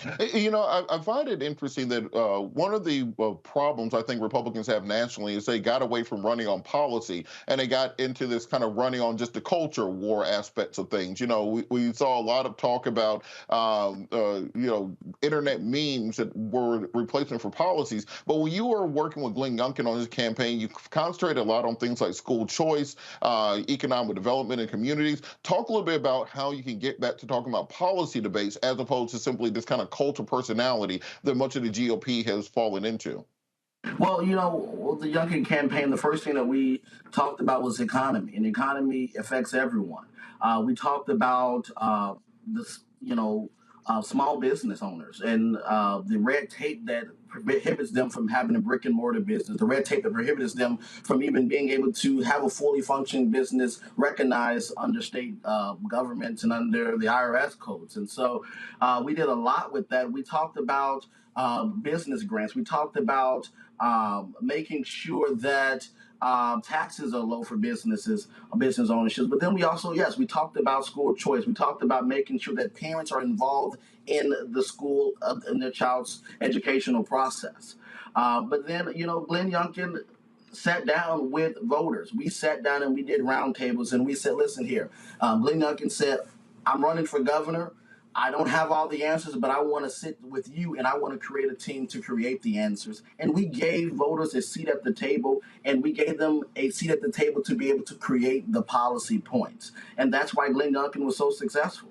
I find it interesting that one of the problems I think Republicans have nationally is they got away from running on policy and they got into this kind of running on just the culture war aspects of things. We saw a lot of talk about, internet memes that were replacement for policies. But when you were working with Glenn Youngkin on his campaign, you concentrated a lot on things like school choice, economic development in communities. Talk a little bit about how you can get back to talking about policy debates as opposed to simply this kind of cult of personality that much of the GOP has fallen into. Well, the Youngkin campaign, the first thing that we talked about was economy, and the economy affects everyone. We talked about small business owners and the red tape that prohibits them from having a brick and mortar business, the red tape that prohibits them from even being able to have a fully functioning business recognized under state governments and under the IRS codes. And so we did a lot with that. We talked about business grants. We talked about making sure that taxes are low for business ownership. But then we also, we talked about school choice. We talked about making sure that parents are involved in the school, in their child's educational process. But then, Glenn Youngkin sat down with voters. We sat down and we did roundtables and we said, listen here, Glenn Youngkin said, I'm running for governor. I don't have all the answers, but I want to sit with you and I want to create a team to create the answers. And we gave voters a seat at the table, and we gave them a seat at the table to be able to create the policy points. And that's why Glenn Youngkin was so successful.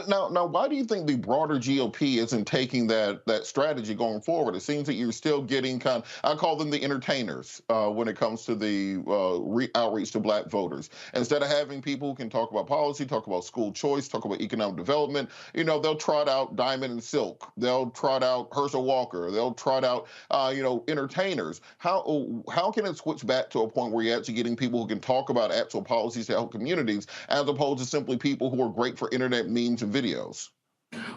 Now, why do you think the broader GOP isn't taking that strategy going forward? It seems that you're still getting I call them the entertainers when it comes to the outreach to black voters. Instead of having people who can talk about policy, talk about school choice, talk about economic development, they'll trot out Diamond and Silk. They'll trot out Herschel Walker. They'll trot out, entertainers. How can it switch back to a point where you're actually getting people who can talk about actual policies to help communities as opposed to simply people who are great for internet memes and videos?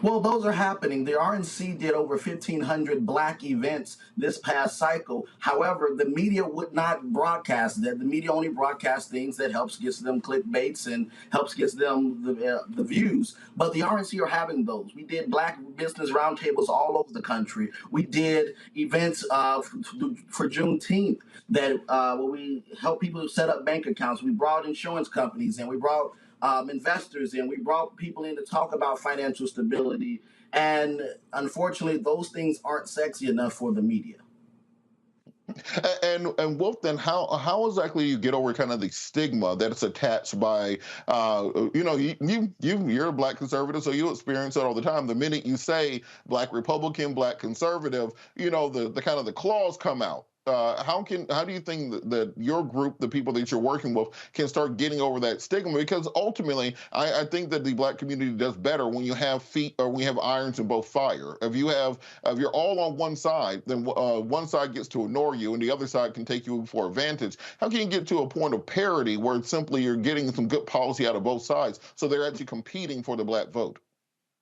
Well, those are happening. The RNC did over 1,500 black events this past cycle. However, the media would not broadcast that. The media only broadcasts things that helps gets them clickbaits and helps gets them the views. But the RNC are having those. We did black business roundtables all over the country. We did events for Juneteenth that where we help people set up bank accounts. We brought insurance companies and we brought investors in. We brought people in to talk about financial stability. And unfortunately, those things aren't sexy enough for the media. And Wolf, then how exactly do you get over kind of the stigma that's attached by you're a black conservative, so you experience it all the time. The minute you say black Republican, black conservative, the kind of the claws come out. How do you think that your group, the people that you're working with, can start getting over that stigma? Because ultimately, I think that the black community does better when you have feet, or when you have irons in both fire. If you're all on one side, then one side gets to ignore you, and the other side can take you for advantage. How can you get to a point of parity where it's simply you're getting some good policy out of both sides, so they're actually competing for the black vote?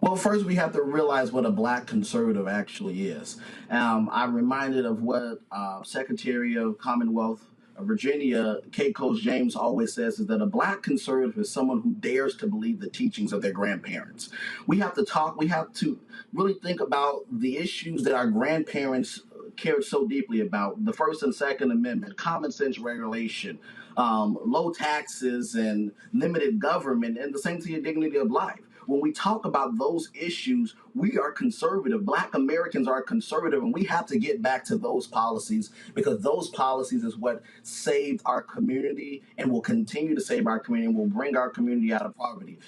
Well, first we have to realize what a black conservative actually is. I'm reminded of what Secretary of Commonwealth of Virginia, Kate Coach James, always says, is that a black conservative is someone who dares to believe the teachings of their grandparents. We have to really think about the issues that our grandparents cared so deeply about: the First and Second Amendment, common sense regulation, low taxes, and limited government, and the sanctity and dignity of life. When we talk about those issues, we are conservative. Black Americans are conservative, and we have to get back to those policies, because those policies is what saved our community and will continue to save our community and will bring our community out of poverty.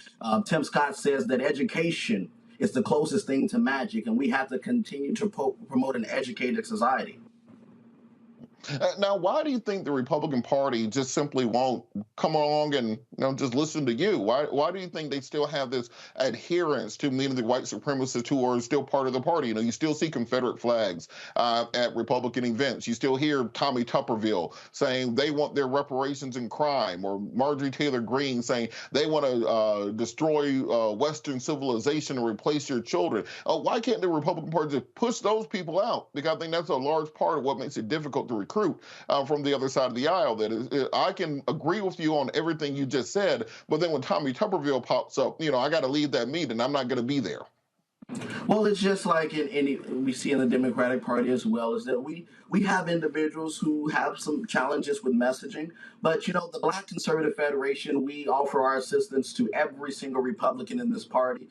Tim Scott says that education is the closest thing to magic, and we have to continue to promote an educated society. Now, why do you think the Republican Party just simply won't come along and just listen to you? Why do you think they still have this adherence to many of the white supremacists who are still part of the party? You still see Confederate flags at Republican events. You still hear Tommy Tuberville saying they want their reparations in crime, or Marjorie Taylor Greene saying they want to destroy Western civilization and replace your children. Why can't the Republican Party just push those people out? Because I think that's a large part of what makes it difficult to recruit from the other side of the aisle. I can agree with you on everything you just said, but then when Tommy Tuberville pops up, I got to leave that meeting. I'm not going to be there. Well, it's just like we see in the Democratic Party as well, is that we have individuals who have some challenges with messaging. But, the Black Conservative Federation, we offer our assistance to every single Republican in this party.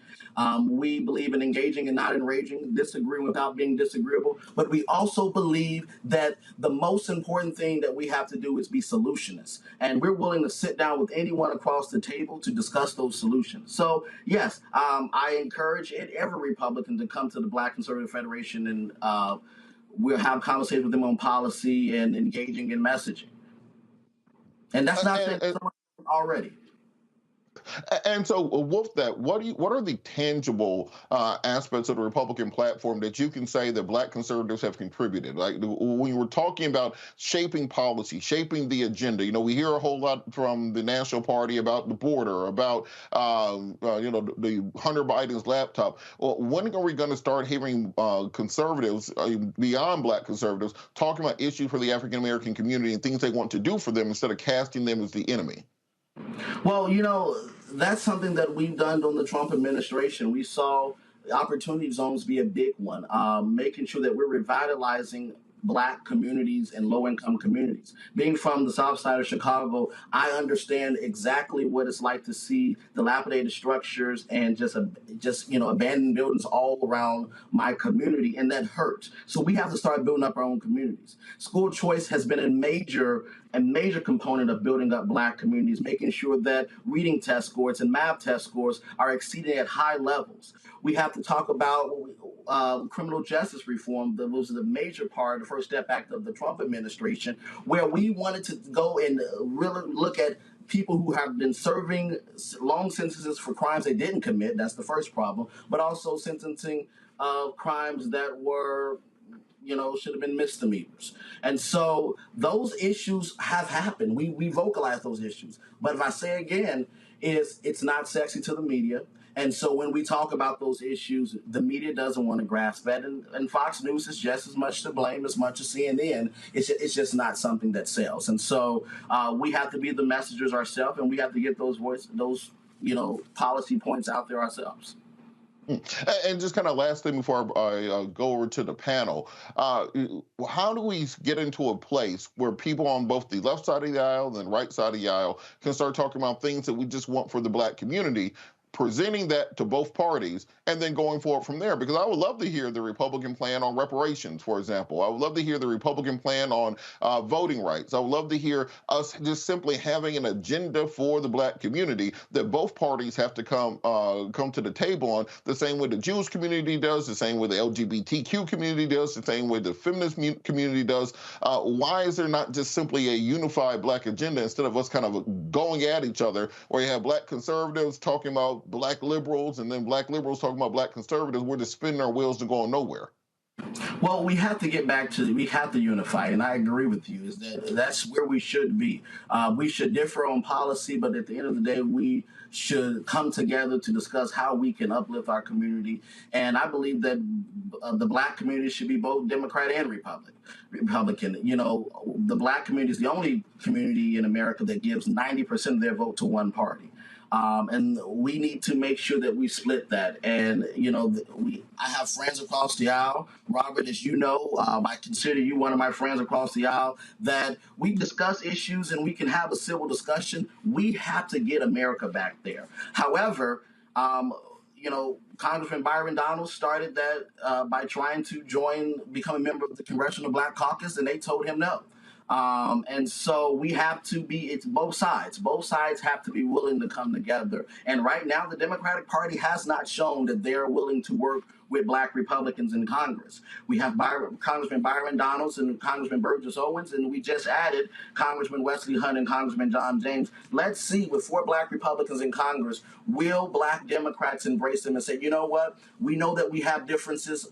We believe in engaging and not enraging, disagreeing without being disagreeable. But we also believe that the most important thing that we have to do is be solutionists. And we're willing to sit down with anyone across the table to discuss those solutions. So, yes, I encourage every Republican to come to the Black Conservative Federation, and we'll have conversations with them on policy and engaging in messaging. And that's not already. And so, Wolf, what are the tangible aspects of the Republican platform that you can say that Black conservatives have contributed? Like when we're talking about shaping policy, shaping the agenda, we hear a whole lot from the National Party about the border, about the Hunter Biden's laptop. Well, when are we going to start hearing conservatives beyond Black conservatives talking about issues for the African American community and things they want to do for them instead of casting them as the enemy? Well, that's something that we've done on the Trump administration. We saw opportunity zones be a big one, making sure that we're revitalizing Black communities and low-income communities. Being from the South Side of Chicago, I understand exactly what it's like to see dilapidated structures and just abandoned buildings all around my community, and that hurts. So we have to start building up our own communities. School choice has been a major component of building up Black communities, making sure that reading test scores and math test scores are exceeding at high levels. We have to talk about criminal justice reform. That was a major part, the First Step Act of the Trump administration, where we wanted to go and really look at people who have been serving long sentences for crimes they didn't commit. That's the first problem. But also sentencing crimes that were should have been misdemeanors. And so those issues have happened. We vocalize those issues. But if I say again, it's not sexy to the media. And so when we talk about those issues, the media doesn't want to grasp that. And Fox News is just as much to blame as much as CNN. It's just not something that sells. And so we have to be the messengers ourselves, and we have to get those policy points out there ourselves. And just kind of last thing before I go over to the panel, how do we get into a place where people on both the left side of the aisle and the right side of the aisle can start talking about things that we just want for the Black community, presenting that to both parties, and then going forward from there. Because I would love to hear the Republican plan on reparations, for example. I would love to hear the Republican plan on voting rights. I would love to hear us just simply having an agenda for the black community that both parties have to come to the table on, the same way the Jewish community does, the same way the LGBTQ community does, the same way the feminist community does. Why is there not just simply a unified black agenda instead of us kind of going at each other, where you have black conservatives talking about black liberals and then black liberals talking about black conservatives? We're just spinning our wheels and going nowhere. Well, we have to get back to, we have to unify, and I agree with you, is that that's where we should be. We should differ on policy, but at the end of the day, we should come together to discuss how we can uplift our community. And I believe that the black community should be both Democrat and Republican. You know, the black community is the only community in America that gives 90% of their vote to one party. And we need to make sure that we split that. And, you know, I have friends across the aisle. Robert, as you know, I consider you one of my friends across the aisle, that we discuss issues and we can have a civil discussion. We have to get America back there. However, you know, Congressman Byron Donalds started that by trying to become a member of the Congressional Black Caucus, and they told him no. And so we have to be, it's both sides. Both sides have to be willing to come together. And right now, the Democratic Party has not shown that they're willing to work with black Republicans in Congress. We have Congressman Byron Donalds and Congressman Burgess Owens, and we just added Congressman Wesley Hunt and Congressman John James. Let's see, with 4 black Republicans in Congress, will black Democrats embrace them and say, you know what, we know that we have differences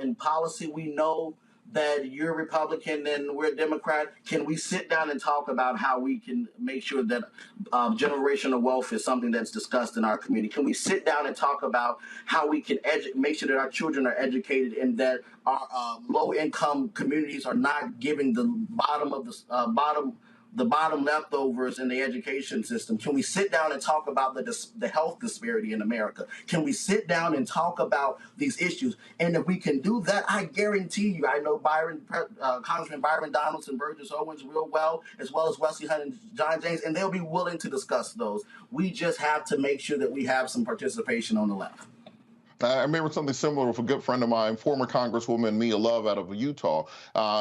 in policy. We know that you're Republican and we're Democrat. Can we sit down and talk about how we can make sure that generational wealth is something that's discussed in our community? Can we sit down and talk about how we can make sure that our children are educated and that our low-income communities are not giving the bottom leftovers in the education system? Can we sit down and talk about the health disparity in America? Can we sit down and talk about these issues? And if we can do that, I guarantee you, I know Congressman Byron Donalds and Burgess Owens real well as Wesley Hunt and John James, and they'll be willing to discuss those. We just have to make sure that we have some participation on the left. I remember something similar with a good friend of mine, former Congresswoman Mia Love out of Utah,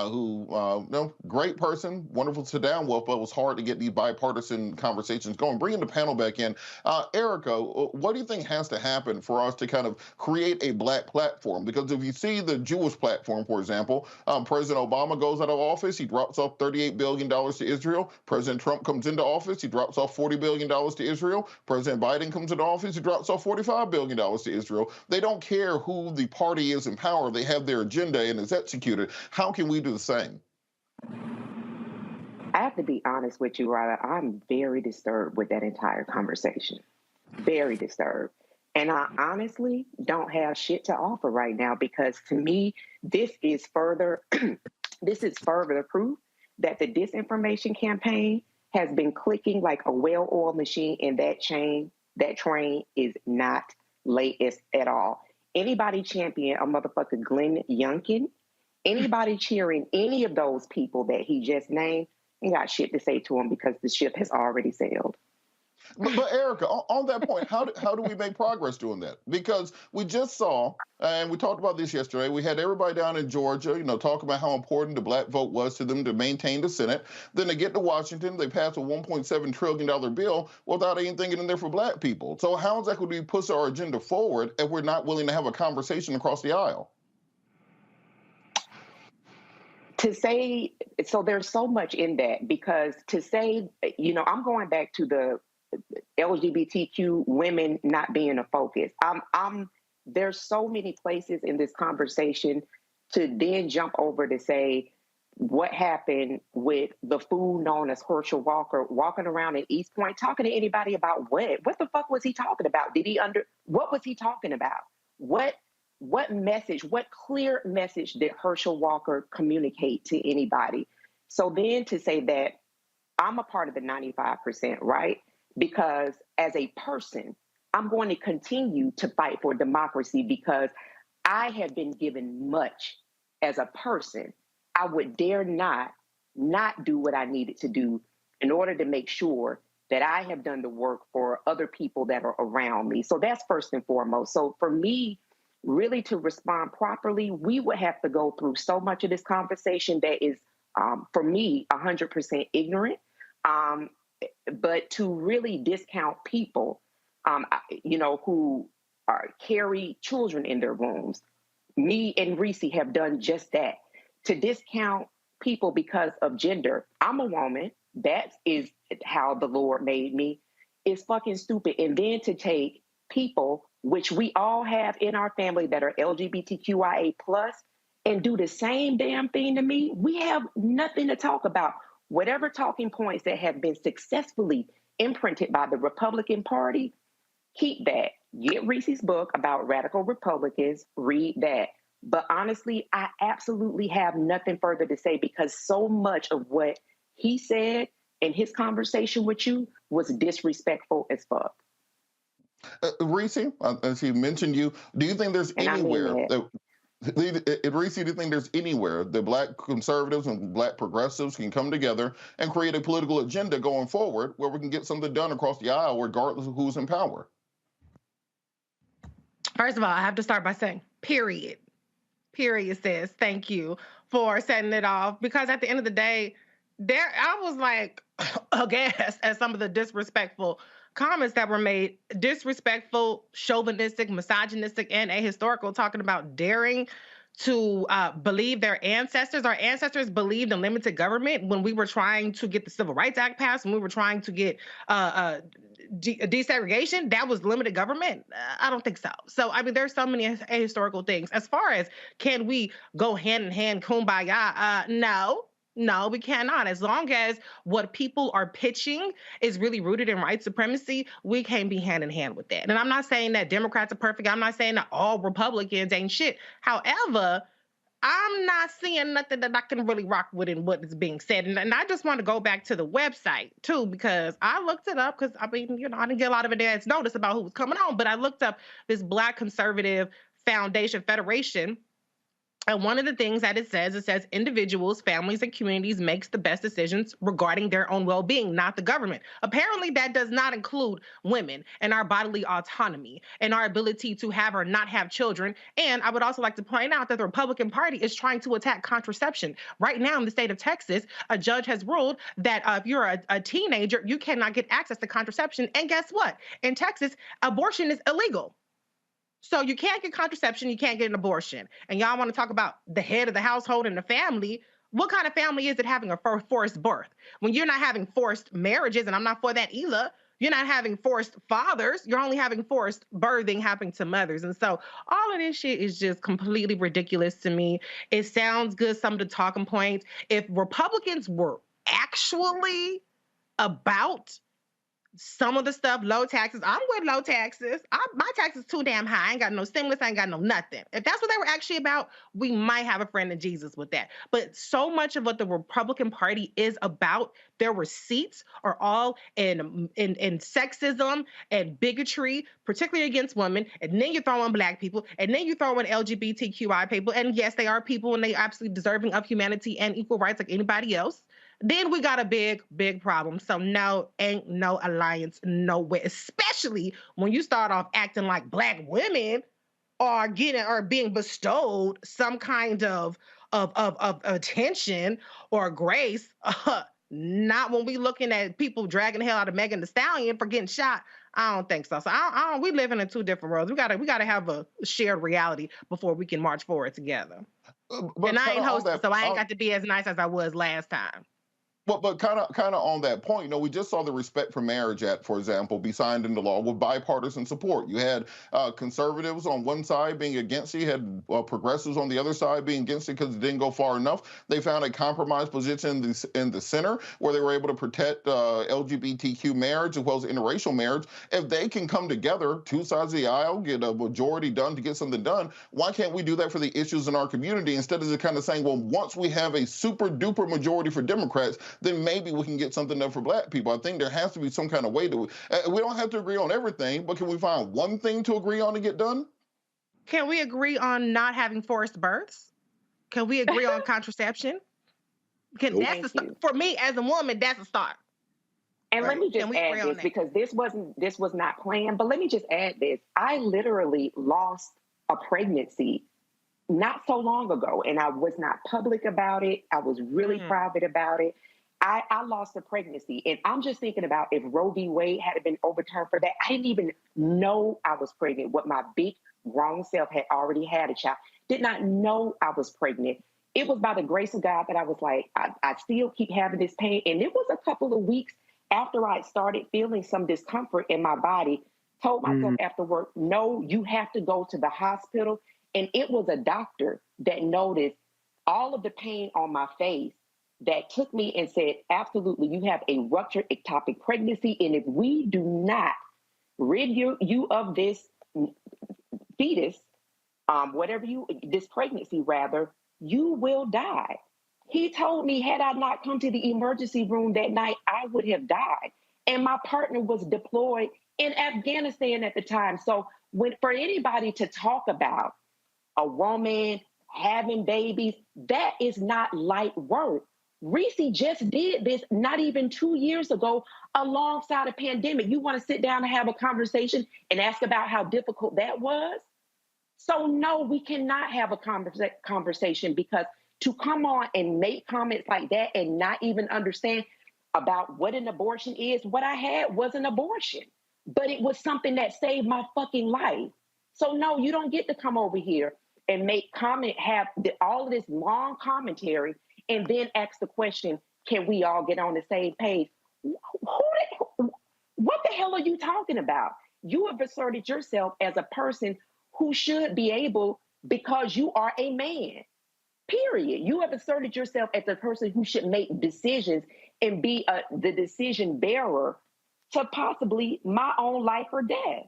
who, great person, wonderful to sit down with, but it was hard to get these bipartisan conversations going. Bringing the panel back in, Erica, what do you think has to happen for us to kind of create a black platform? Because if you see the Jewish platform, for example, President Obama goes out of office, he drops off $38 billion to Israel. President Trump comes into office, he drops off $40 billion to Israel. President Biden comes into office, he drops off $45 billion to Israel. They don't care who the party is in power. They have their agenda and it's executed. How can we do the same? I have to be honest with you, Ryder. I'm very disturbed with that entire conversation. Very disturbed. And I honestly don't have shit to offer right now, because to me, this is further proof that the disinformation campaign has been clicking like a well-oiled machine, and that train is not late at all. Anybody champion a motherfucker Glenn Youngkin, anybody cheering any of those people that he just named, ain't got shit to say to him, because the ship has already sailed. But Erica, on that point, how do we make progress doing that? Because we just saw, and we talked about this yesterday, we had everybody down in Georgia, talk about how important the black vote was to them to maintain the Senate. Then they get to Washington, they pass a $1.7 trillion bill without anything in there for black people. So how exactly do we push our agenda forward if we're not willing to have a conversation across the aisle? To say, so there's so much in that, because to say, I'm going back to the LGBTQ women not being a focus. There's so many places in this conversation to then jump over to say what happened with the fool known as Herschel Walker walking around in East Point talking to anybody about what? What the fuck was he talking about? What was he talking about? What message, what clear message did Herschel Walker communicate to anybody? So then to say that I'm a part of the 95%, right? Because as a person, I'm going to continue to fight for democracy, because I have been given much as a person. I would dare not do what I needed to do in order to make sure that I have done the work for other people that are around me. So that's first and foremost. So for me, really to respond properly, we would have to go through so much of this conversation that is, for me, 100% ignorant. But to really discount people, who carry children in their wombs. Me and Reese have done just that. To discount people because of gender. I'm a woman. That is how the Lord made me. It's fucking stupid. And then to take people, which we all have in our family that are LGBTQIA+, and do the same damn thing to me, we have nothing to talk about. Whatever talking points that have been successfully imprinted by the Republican Party, keep that. Get Reese's book about radical Republicans, read that. But honestly, I absolutely have nothing further to say because so much of what he said in his conversation with you was disrespectful as fuck. Reese, as he mentioned you, do you think there's anywhere Reese, do you think there's anywhere that Black conservatives and Black progressives can come together and create a political agenda going forward where we can get something done across the aisle regardless of who's in power? First of all, I have to start by saying, period, sis. Thank you for setting it off. Because at the end of the day, I was like aghast at some of the disrespectful comments that were made, disrespectful, chauvinistic, misogynistic, and ahistorical, talking about daring to believe their ancestors. Our ancestors believed in limited government when we were trying to get the Civil Rights Act passed, when we were trying to get desegregation. That was limited government? I don't think so. So, I mean, there's so many ahistorical things. As far as can we go hand in hand, kumbaya, no, we cannot. As long as what people are pitching is really rooted in white supremacy, we can't be hand in hand with that. And I'm not saying that Democrats are perfect. I'm not saying that all Republicans ain't shit. However, I'm not seeing nothing that I can really rock with in what is being said. And I just want to go back to the website, too, because I looked it up because, I mean, I didn't get a lot of advance notice about who was coming on, but I looked up this Black Conservative Foundation Federation. And one of the things that it says individuals, families, and communities makes the best decisions regarding their own well-being, not the government. Apparently, that does not include women and our bodily autonomy and our ability to have or not have children. And I would also like to point out that the Republican Party is trying to attack contraception. Right now in the state of Texas, a judge has ruled that if you're a teenager, you cannot get access to contraception. And guess what? In Texas, abortion is illegal. So you can't get contraception, you can't get an abortion. And y'all want to talk about the head of the household and the family. What kind of family is it having a forced birth? When you're not having forced marriages, and I'm not for that either, you're not having forced fathers, you're only having forced birthing happening to mothers. And so all of this shit is just completely ridiculous to me. It sounds good, some of the talking points. If Republicans were actually about some of the stuff, low taxes, I'm with low taxes. My taxes too damn high. I ain't got no stimulus. I ain't got no nothing. If that's what they were actually about, we might have a friend in Jesus with that. But so much of what the Republican Party is about, their receipts are all in sexism and bigotry, particularly against women. And then you throw in Black people, and then you throw in LGBTQI people. And yes, they are people, and they are absolutely deserving of humanity and equal rights like anybody else. Then we got a big, big problem. So no, ain't no alliance nowhere, especially when you start off acting like Black women are being bestowed some kind of attention or grace. Not when we looking at people dragging the hell out of Megan Thee Stallion for getting shot. I don't think so. So we living in two different worlds. We gotta have a shared reality before we can march forward together. And I ain't hosting, so I ain't got to be as nice as I was last time. But kind of on that point, we just saw the Respect for Marriage Act, for example, be signed into law with bipartisan support. You had conservatives on one side being against it, you had progressives on the other side being against it because it didn't go far enough. They found a compromise position in the center where they were able to protect LGBTQ marriage as well as interracial marriage. If they can come together, two sides of the aisle, get a majority done to get something done, why can't we do that for the issues in our community instead of just kind of saying, well, once we have a super duper majority for Democrats, then maybe we can get something done for Black people. I think there has to be some kind of way to, we don't have to agree on everything, but can we find one thing to agree on to get done? Can we agree on not having forced births? Can we agree on contraception? For me as a woman, that's a start. And let me just add this, because this was not planned, but let me just add this. I literally lost a pregnancy not so long ago, and I was not public about it. I was really private about it. I lost a pregnancy, and I'm just thinking about if Roe v. Wade had been overturned for that. I didn't even know I was pregnant. What my big grown self had already had a child. Did not know I was pregnant. It was by the grace of God that I was like, I still keep having this pain. And it was a couple of weeks after I started feeling some discomfort in my body, told myself afterward, no, you have to go to the hospital. And it was a doctor that noticed all of the pain on my face that took me and said, absolutely, you have a ruptured ectopic pregnancy. And if we do not rid you of this fetus, this pregnancy rather, you will die. He told me, had I not come to the emergency room that night, I would have died. And my partner was deployed in Afghanistan at the time. So for anybody to talk about a woman having babies, that is not light work. Reese just did this not even 2 years ago alongside a pandemic. You want to sit down and have a conversation and ask about how difficult that was? So no, we cannot have a conversation, because to come on and make comments like that and not even understand about what an abortion is, what I had was an abortion, but it was something that saved my fucking life. So no, you don't get to come over here and have all of this long commentary and then ask the question, can we all get on the same page? What the hell are you talking about? You have asserted yourself as a person who should be able, because you are a man, period. You have asserted yourself as a person who should make decisions and be the decision bearer to possibly my own life or death.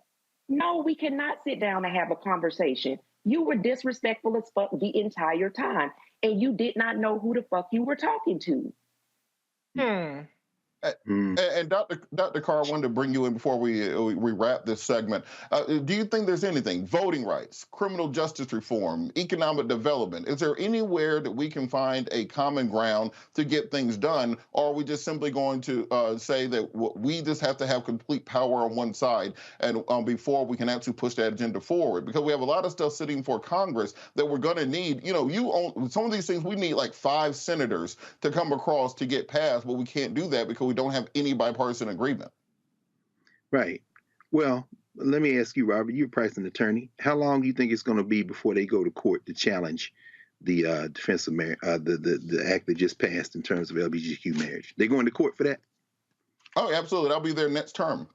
No, we cannot sit down and have a conversation. You were disrespectful as fuck the entire time, and you did not know who the fuck you were talking to. And Dr. Carr, I wanted to bring you in before we wrap this segment. Do you think there's anything, voting rights, criminal justice reform, economic development, is there anywhere that we can find a common ground to get things done? Or are we just simply going to say that we just have to have complete power on one side and before we can actually push that agenda forward? Because we have a lot of stuff sitting for Congress that we're going to need. Some of these things we need like 5 senators to come across to get passed, but we can't do that because we don't have any bipartisan agreement. Right. Well, let me ask you, Robert, you're a practicing attorney. How long do you think it's going to be before they go to court to challenge the defense of marriage, the act that just passed in terms of LGBTQ marriage? They going to court for that? Oh, absolutely. I'll be there next term.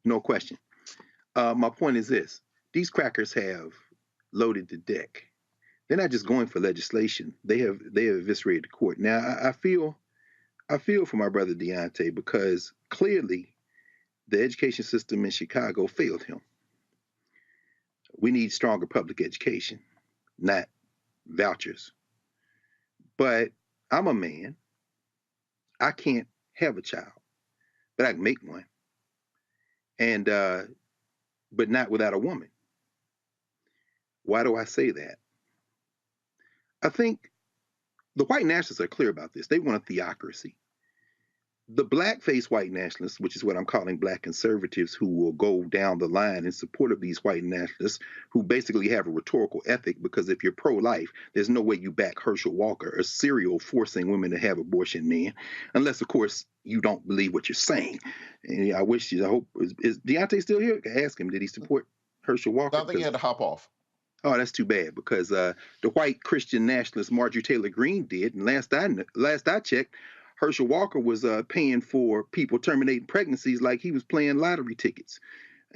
No question. My point is this. These crackers have loaded the deck. They're not just going for legislation. They have eviscerated the court. Now, I feel for my brother Deontay, because clearly the education system in Chicago failed him. We need stronger public education, not vouchers. But I'm a man. I can't have a child, but I can make one. And but not without a woman. Why do I say that? I think the white nationalists are clear about this. They want a theocracy. The black-faced white nationalists, which is what I'm calling black conservatives, who will go down the line in support of these white nationalists, who basically have a rhetorical ethic, because if you're pro-life, there's no way you back Herschel Walker, a serial forcing women to have abortion man, unless, of course, you don't believe what you're saying. And I hope, is Deontay still here? I can ask him, did he support Herschel Walker? I think he had to hop off. Oh, that's too bad, because the white Christian nationalist Marjorie Taylor Greene did, and last I checked, Herschel Walker was paying for people terminating pregnancies like he was playing lottery tickets.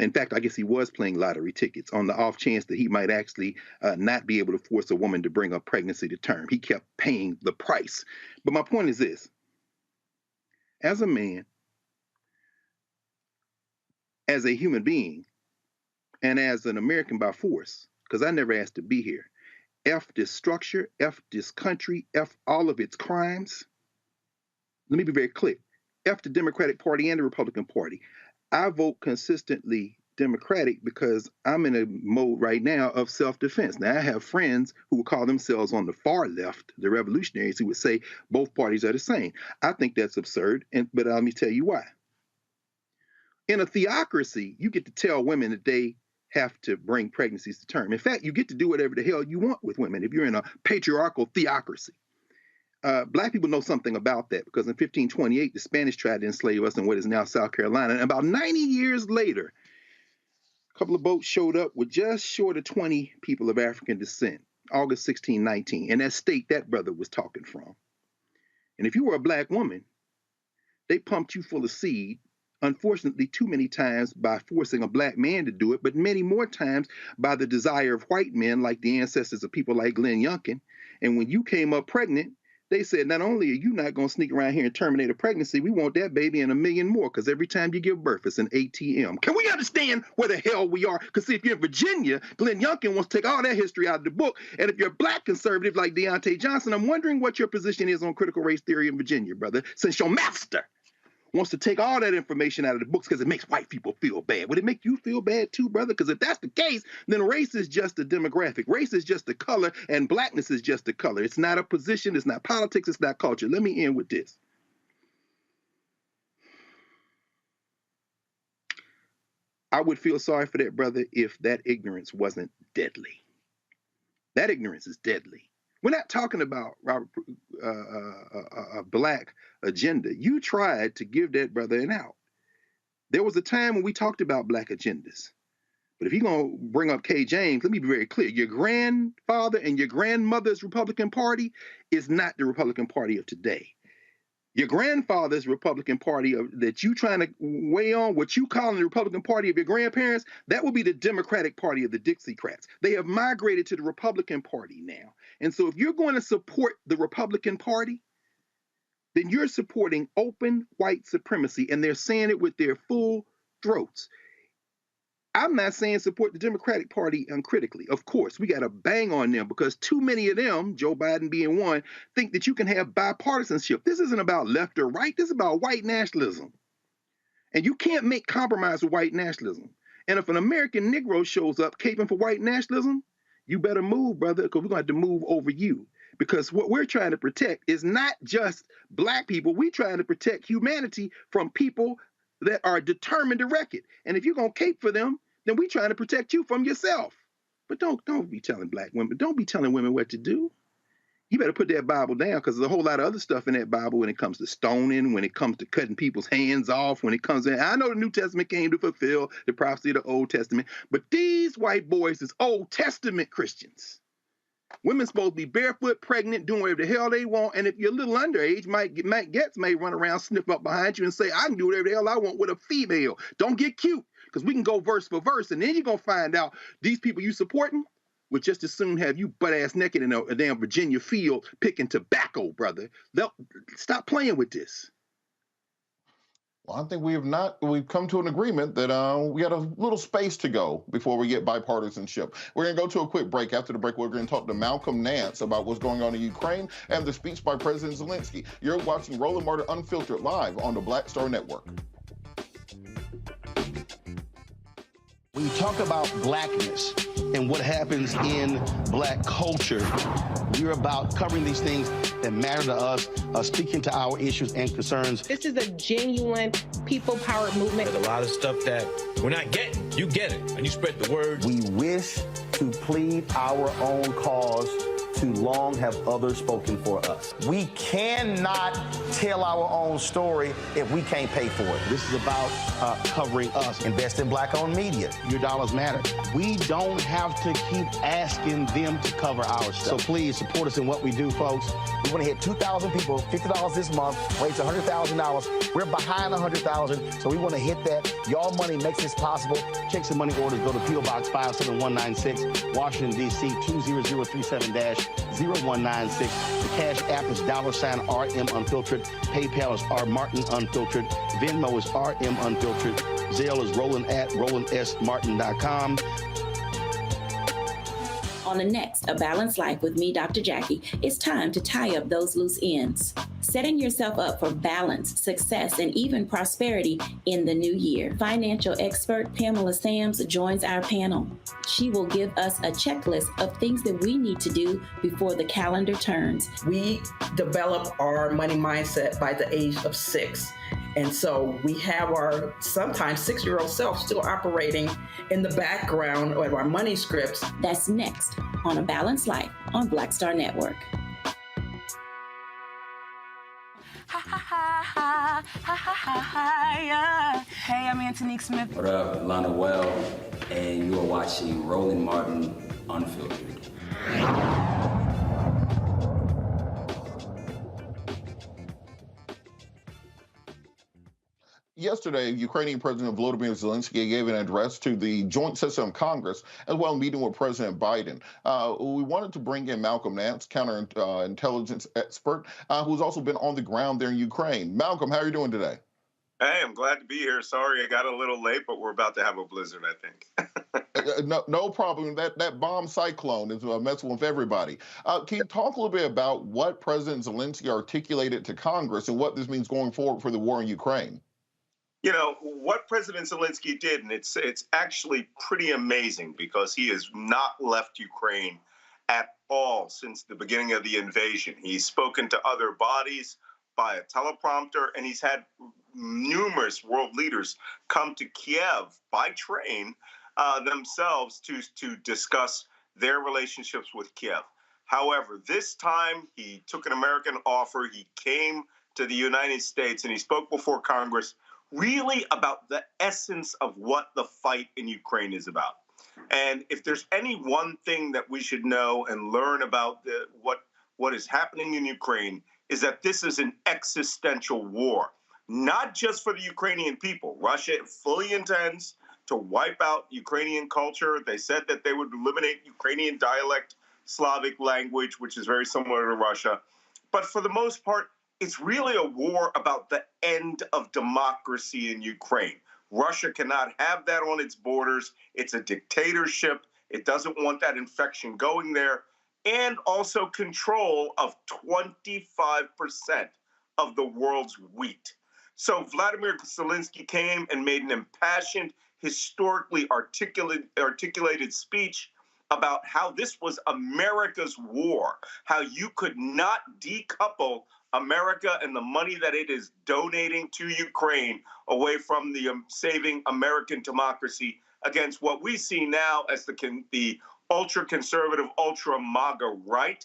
In fact, I guess he was playing lottery tickets on the off chance that he might actually not be able to force a woman to bring a pregnancy to term. He kept paying the price. But my point is this. As a man, as a human being, and as an American by force, because I never asked to be here, F this structure, F this country, F all of its crimes. Let me be very clear. F the Democratic Party and the Republican Party. I vote consistently Democratic because I'm in a mode right now of self-defense. Now, I have friends who would call themselves on the far left, the revolutionaries, who would say both parties are the same. I think that's absurd, but let me tell you why. In a theocracy, you get to tell women that they have to bring pregnancies to term. In fact, you get to do whatever the hell you want with women if you're in a patriarchal theocracy. Black people know something about that because in 1528, the Spanish tried to enslave us in what is now South Carolina. And about 90 years later, a couple of boats showed up with just short of 20 people of African descent, August 1619. And that state that brother was talking from. And if you were a black woman, they pumped you full of seed, unfortunately, too many times by forcing a black man to do it, but many more times by the desire of white men like the ancestors of people like Glenn Youngkin. And when you came up pregnant, they said, not only are you not going to sneak around here and terminate a pregnancy, we want that baby and 1 million more, because every time you give birth, it's an ATM. Can we understand where the hell we are? Because see, if you're in Virginia, Glenn Youngkin wants to take all that history out of the book. And if you're a black conservative like Deontay Johnson, I'm wondering what your position is on critical race theory in Virginia, brother, since your master wants to take all that information out of the books because it makes white people feel bad. Would it make you feel bad too, brother? Because if that's the case, then race is just a demographic. Race is just a color, and blackness is just a color. It's not a position, it's not politics, it's not culture. Let me end with this. I would feel sorry for that brother if that ignorance wasn't deadly. That ignorance is deadly. We're not talking about, Robert, a black agenda. You tried to give that brother an out. There was a time when we talked about black agendas. But if you're going to bring up K. James, let me be very clear. Your grandfather and your grandmother's Republican Party is not the Republican Party of today. Your grandfather's Republican Party that you trying to weigh on, what you calling the Republican Party of your grandparents, that will be the Democratic Party of the Dixiecrats. They have migrated to the Republican Party now. And so if you're going to support the Republican Party, then you're supporting open white supremacy, and they're saying it with their full throats. I'm not saying support the Democratic Party uncritically. Of course, we got to bang on them because too many of them, Joe Biden being one, think that you can have bipartisanship. This isn't about left or right. This is about white nationalism. And you can't make compromise with white nationalism. And if an American Negro shows up caping for white nationalism, you better move, brother, because we're going to have to move over you. Because what we're trying to protect is not just black people. We're trying to protect humanity from people that are determined to wreck it. And if you're going to cape for them, then we're trying to protect you from yourself. But don't be telling black women, don't be telling women what to do. You better put that Bible down, because there's a whole lot of other stuff in that Bible when it comes to stoning, when it comes to cutting people's hands off, when it comes in. I know the New Testament came to fulfill the prophecy of the Old Testament, but these white boys is Old Testament Christians. Women supposed to be barefoot, pregnant, doing whatever the hell they want. And if you're a little underage, Matt Getz may run around, sniff up behind you and say, I can do whatever the hell I want with a female. Don't get cute, because we can go verse for verse. And then you're going to find out these people you supporting would just as soon have you butt-ass naked in a damn Virginia field picking tobacco, brother. Stop playing with this. Well, I think we've come to an agreement that we got a little space to go before we get bipartisanship. We're going to go to a quick break. After the break, we're going to talk to Malcolm Nance about what's going on in Ukraine and the speech by President Zelensky. You're watching Roland Martin Unfiltered live on the Black Star Network. When you talk about blackness and what happens in black culture, we're about covering these things that matter to us, speaking to our issues and concerns. This is a genuine people-powered movement. There's a lot of stuff that we're not getting. You get it, and you spread the word. We wish to plead our own cause. Too long have others spoken for us. We cannot tell our own story if we can't pay for it. This is about covering us. Invest in black-owned media. Your dollars matter. We don't have to keep asking them to cover our stuff. So please support us in what we do, folks. We want to hit 2,000 people, $50 this month, raise $100,000. We're behind 100,000, so we want to hit that. Y'all money makes this possible. Checks and money orders go to P.O. Box 57196, Washington, D.C. 20037-0196. The Cash App is $RM Unfiltered. PayPal is R Martin Unfiltered. Venmo is RM Unfiltered. Zelle is Roland at RolandSMartin.com. On the next A Balanced Life with me, Dr. Jackie, it's time to tie up those loose ends, setting yourself up for balance, success, and even prosperity in the new year. Financial expert Pamela Sams joins our panel. She will give us a checklist of things that we need to do before the calendar turns. We develop our money mindset by the age of 6. And so we have our sometimes 6-year-old self still operating in the background of our money scripts. That's next on A Balanced Life on Black Star Network. Hey, I'm Antonique Smith. What up, Lana Well, and you are watching Roland Martin Unfiltered. Yesterday, Ukrainian President Volodymyr Zelensky gave an address to the Joint Session of Congress, as well as meeting with President Biden. We wanted to bring in Malcolm Nance, counterintelligence expert, who's also been on the ground there in Ukraine. Malcolm, how are you doing today? Hey, I'm glad to be here. Sorry I got a little late, but we're about to have a blizzard, I think. No problem. That bomb cyclone is messing with everybody. Can you talk a little bit about what President Zelensky articulated to Congress and what this means going forward for the war in Ukraine? You know, what President Zelensky did, and it's actually pretty amazing because he has not left Ukraine at all since the beginning of the invasion. He's spoken to other bodies by a teleprompter, and he's had numerous world leaders come to Kiev by train themselves to discuss their relationships with Kiev. However, this time he took an American offer. He came to the United States and he spoke before Congress really about the essence of what the fight in Ukraine is about. And if there's any one thing that we should know and learn about what is happening in Ukraine, is that this is an existential war, not just for the Ukrainian people. Russia fully intends to wipe out Ukrainian culture. They said that they would eliminate Ukrainian dialect, Slavic language, which is very similar to Russia. But for the most part, it's really a war about the end of democracy in Ukraine. Russia cannot have that on its borders. It's a dictatorship. It doesn't want that infection going there. And also control of 25% of the world's wheat. So Vladimir Zelensky came and made an impassioned, historically articulated speech about how this was America's war, how you could not decouple America and the money that it is donating to Ukraine away from the saving American democracy against what we see now as the ultra-conservative, ultra-MAGA right.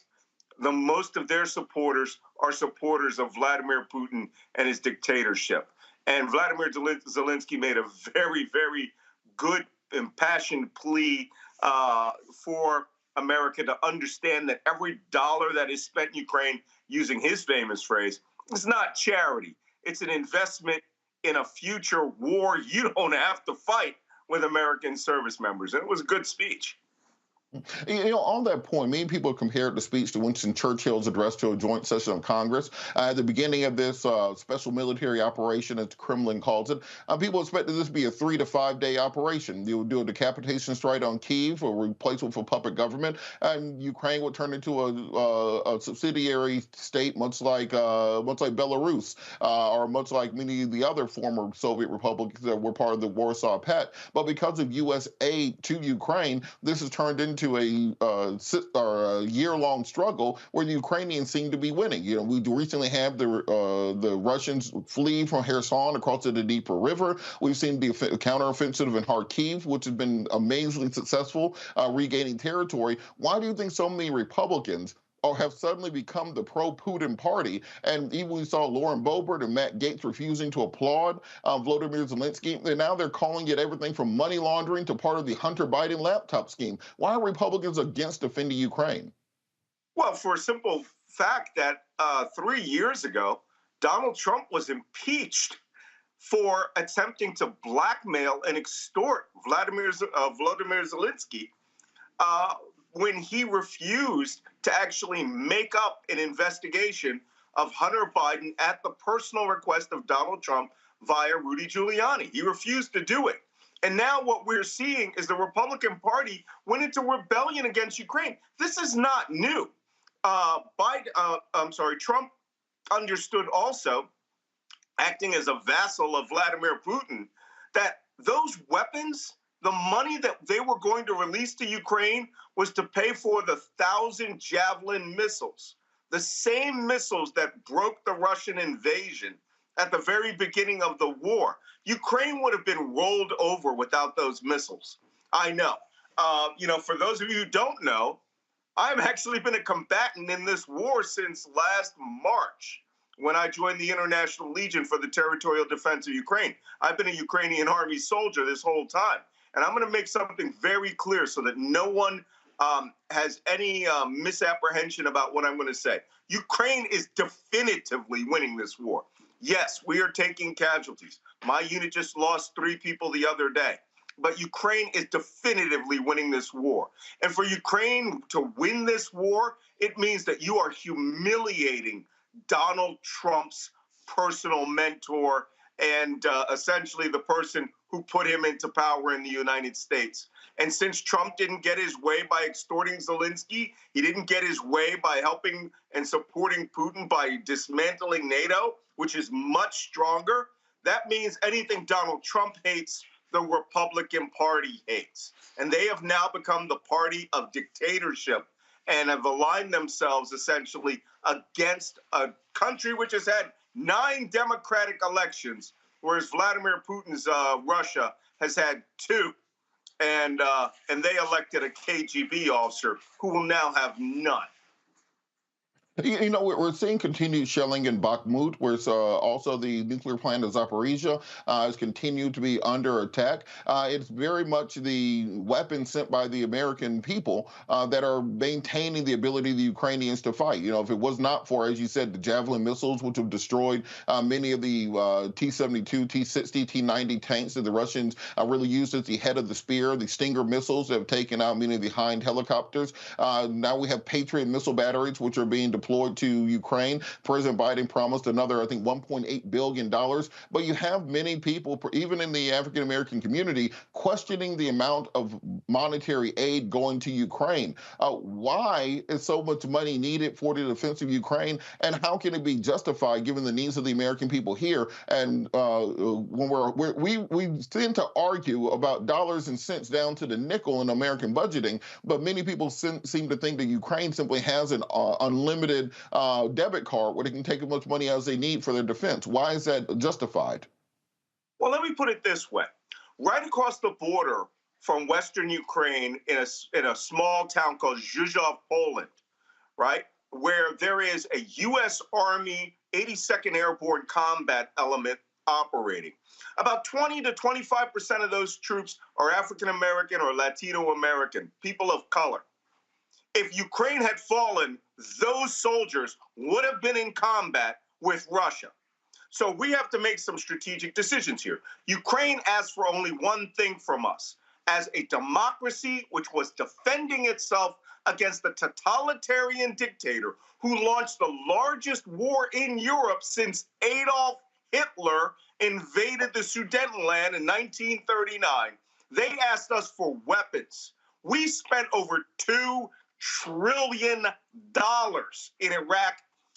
The most of their supporters are supporters of Vladimir Putin and his dictatorship. And Vladimir Zelensky made a very, very good, impassioned plea for America to understand that every dollar that is spent in Ukraine, using his famous phrase, is not charity. It's an investment in a future war you don't have to fight with American service members. And it was a good speech. You know, on that point, many people compared the speech to Winston Churchill's address to a joint session of Congress. At the beginning of this special military operation, as the Kremlin calls it, people expected this to be a 3 to 5 day operation. You would do a decapitation strike on Kyiv or replace it with a puppet government, and Ukraine would turn into a subsidiary state, much like Belarus, or much like many of the other former Soviet republics that were part of the Warsaw Pact. But because of U.S. aid to Ukraine, this has turned into a year-long struggle where the Ukrainians seem to be winning. You know, we recently have the Russians flee from Kherson across the Dnieper River. We've seen the counteroffensive in Kharkiv, which has been amazingly successful, regaining territory. Why do you think so many Republicans have suddenly become the pro-Putin party? And even we saw Lauren Boebert and Matt Gaetz refusing to applaud Volodymyr Zelensky. And now they're calling it everything from money laundering to part of the Hunter Biden laptop scheme. Why are Republicans against defending Ukraine? Well, for a simple fact that 3 years ago, Donald Trump was impeached for attempting to blackmail and extort Volodymyr Zelensky when he refused to actually make up an investigation of Hunter Biden at the personal request of Donald Trump via Rudy Giuliani. He refused to do it. And now what we're seeing is the Republican Party went into rebellion against Ukraine. This is not new. Trump understood also, acting as a vassal of Vladimir Putin, that those weapons, the money that they were going to release to Ukraine was to pay for the 1,000 Javelin missiles, the same missiles that broke the Russian invasion at the very beginning of the war. Ukraine would have been rolled over without those missiles. I know. For those of you who don't know, I've actually been a combatant in this war since last March when I joined the International Legion for the Territorial Defense of Ukraine. I've been a Ukrainian Army soldier this whole time. And I'm going to make something very clear so that no one has any misapprehension about what I'm going to say. Ukraine is definitively winning this war. Yes, we are taking casualties. My unit just lost 3 people the other day. But Ukraine is definitively winning this war. And for Ukraine to win this war, it means that you are humiliating Donald Trump's personal mentor and essentially the person who put him into power in the United States. And since Trump didn't get his way by extorting Zelensky, he didn't get his way by helping and supporting Putin by dismantling NATO, which is much stronger. That means anything Donald Trump hates, the Republican Party hates. And they have now become the party of dictatorship and have aligned themselves essentially against a country which has had 9 democratic elections, whereas Vladimir Putin's Russia has had 2. And they elected a KGB officer who will now have none. We're seeing continued shelling in Bakhmut, where also the nuclear plant of Zaporizhia has continued to be under attack. It's very much the weapons sent by the American people that are maintaining the ability of the Ukrainians to fight. If it was not for, as you said, the Javelin missiles, which have destroyed many of the T-72, T-60, T-90 tanks that the Russians really used as the head of the spear, the Stinger missiles that have taken out many of the Hind helicopters. Now we have Patriot missile batteries, which are being deployed to Ukraine. President Biden promised another, I think, $1.8 billion. But you have many people, even in the African-American community, questioning the amount of monetary aid going to Ukraine. Why is so much money needed for the defense of Ukraine? And how can it be justified given the needs of the American people here? And when we tend to argue about dollars and cents down to the nickel in American budgeting, but many people seem to think that Ukraine simply has an unlimited debit card where they can take as much money as they need for their defense. Why is that justified? Well, let me put it this way. Right across the border from Western Ukraine in a small town called Zhuzhov, Poland, right, where there is a U.S. Army 82nd Airborne Combat Element operating. About 20 to 25% of those troops are African American or Latino American, people of color. If Ukraine had fallen, those soldiers would have been in combat with Russia. So we have to make some strategic decisions here. Ukraine asked for only one thing from us. As a democracy which was defending itself against the totalitarian dictator who launched the largest war in Europe since Adolf Hitler invaded the Sudetenland in 1939, they asked us for weapons. We spent over $2 trillion in Iraq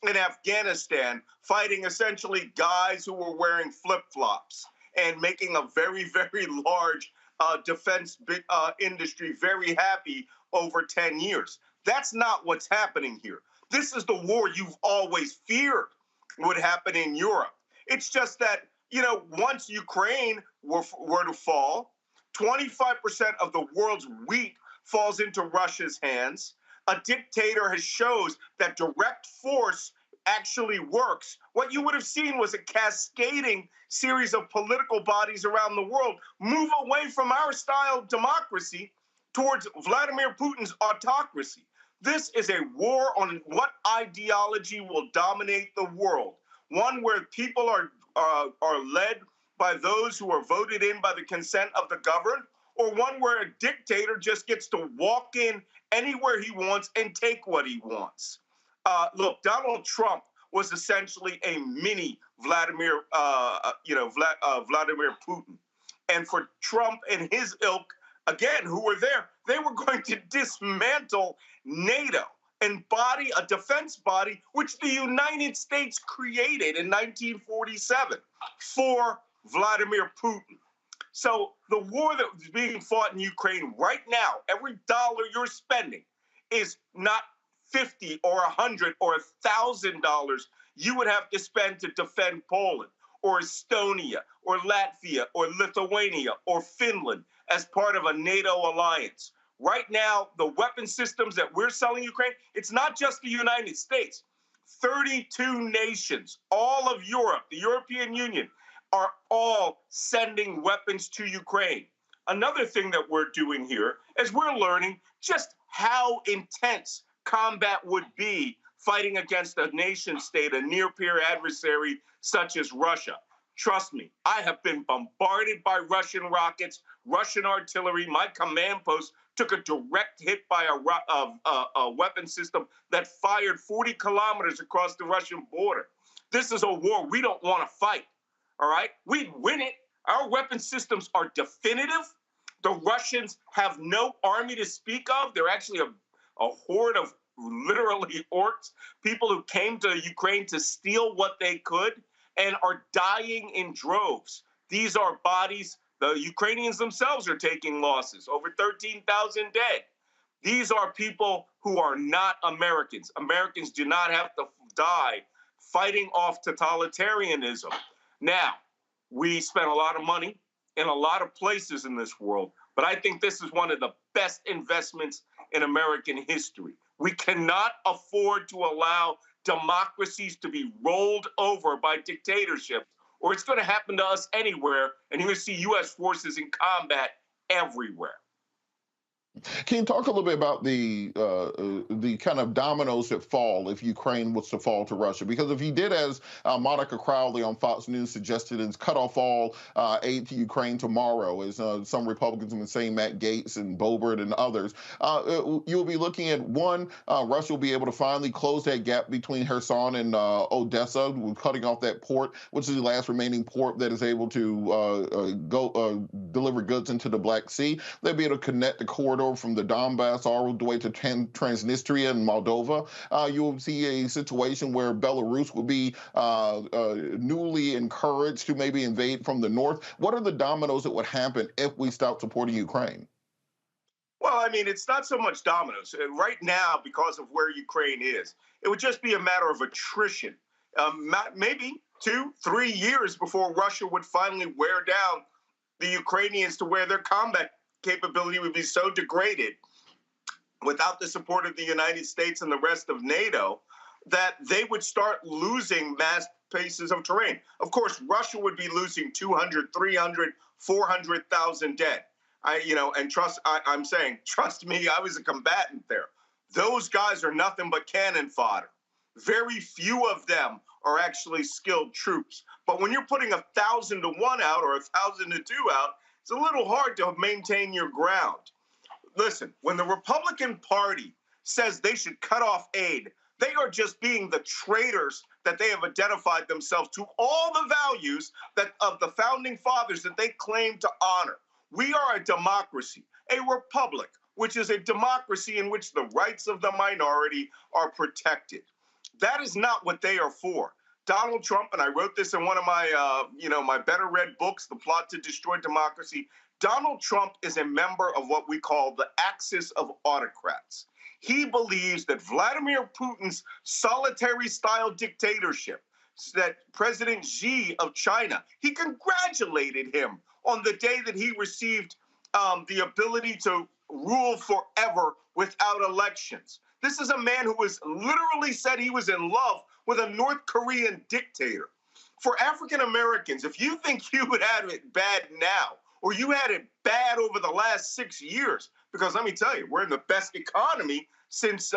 and Afghanistan, fighting essentially guys who were wearing flip-flops and making a very, very large defense industry very happy over 10 years. That's not what's happening here. This is the war you've always feared would happen in Europe. It's just that, once Ukraine were to fall, 25% of the world's wheat falls into Russia's hands. A dictator has shows that direct force actually works. What you would have seen was a cascading series of political bodies around the world move away from our style of democracy towards Vladimir Putin's autocracy. This is a war on what ideology will dominate the world. One where people are led by those who are voted in by the consent of the governed, or one where a dictator just gets to walk in anywhere he wants and take what he wants. Look, Donald Trump was essentially a mini Vladimir Putin. And for Trump and his ilk, again, who were there, they were going to dismantle NATO and a defense body, which the United States created in 1947 for Vladimir Putin. So the war that is being fought in Ukraine right now, every dollar you're spending is not $50 or $100 or $1,000 you would have to spend to defend Poland. or Estonia or Latvia or Lithuania or Finland as part of a NATO alliance. Right now, the weapon systems that we're selling Ukraine, it's not just the United States. 32 nations, all of Europe, the European Union, are all sending weapons to Ukraine. Another thing that we're doing here is we're learning just how intense combat would be fighting against a nation state, a near-peer adversary such as Russia. Trust me, I have been bombarded by Russian rockets, Russian artillery. My command post took a direct hit by a weapon system that fired 40 kilometers across the Russian border. This is a war we don't want to fight, all right? We'd win it. Our weapon systems are definitive. The Russians have no army to speak of. They're actually a horde of literally orcs, people who came to Ukraine to steal what they could and are dying in droves. These are bodies. The Ukrainians themselves are taking losses, over 13,000 dead. These are people who are not Americans. Americans do not have to die fighting off totalitarianism. Now, we spent a lot of money in a lot of places in this world, but I think this is one of the best investments in American history. We cannot afford to allow democracies to be rolled over by dictatorship, or it's going to happen to us anywhere, and you're going to see U.S. forces in combat everywhere. Can you talk a little bit about the kind of dominoes that fall if Ukraine was to fall to Russia? Because if you did, as Monica Crowley on Fox News suggested, is cut off all aid to Ukraine tomorrow, as some Republicans have been saying, Matt Gaetz and Boebert and others, you'll be looking at, one, Russia will be able to finally close that gap between Kherson and Odessa, cutting off that port, which is the last remaining port that is able to deliver goods into the Black Sea. They'll be able to connect the corridor from the Donbass all the way to Transnistria and Moldova. You'll see a situation where Belarus will be newly encouraged to maybe invade from the north. What are the dominoes that would happen if we stop supporting Ukraine? Well, I mean, it's not so much dominoes. Right now, because of where Ukraine is, it would just be a matter of attrition. Maybe 2-3 years before Russia would finally wear down the Ukrainians to where their combat capability would be so degraded without the support of the United States and the rest of NATO that they would start losing mass pieces of terrain. Of course, Russia would be losing 200, 300, 400,000 dead. I'm saying, trust me, I was a combatant there. Those guys are nothing but cannon fodder. Very few of them are actually skilled troops. But when you're putting 1,000 to 1 out or 1,000 to 2 out, it's a little hard to maintain your ground. Listen, when the Republican Party says they should cut off aid, they are just being the traitors that they have identified themselves to all the values of the founding fathers that they claim to honor. We are a democracy, a republic, which is a democracy in which the rights of the minority are protected. That is not what they are for. Donald Trump, and I wrote this in one of my, my better read books, The Plot to Destroy Democracy. Donald Trump is a member of what we call the axis of autocrats. He believes that Vladimir Putin's solitary-style dictatorship, that President Xi of China, he congratulated him on the day that he received the ability to rule forever without elections. This is a man who was literally said he was in love with a North Korean dictator. For African Americans, if you think you would have it bad now, or you had it bad over the last 6 years, because let me tell you, we're in the best economy since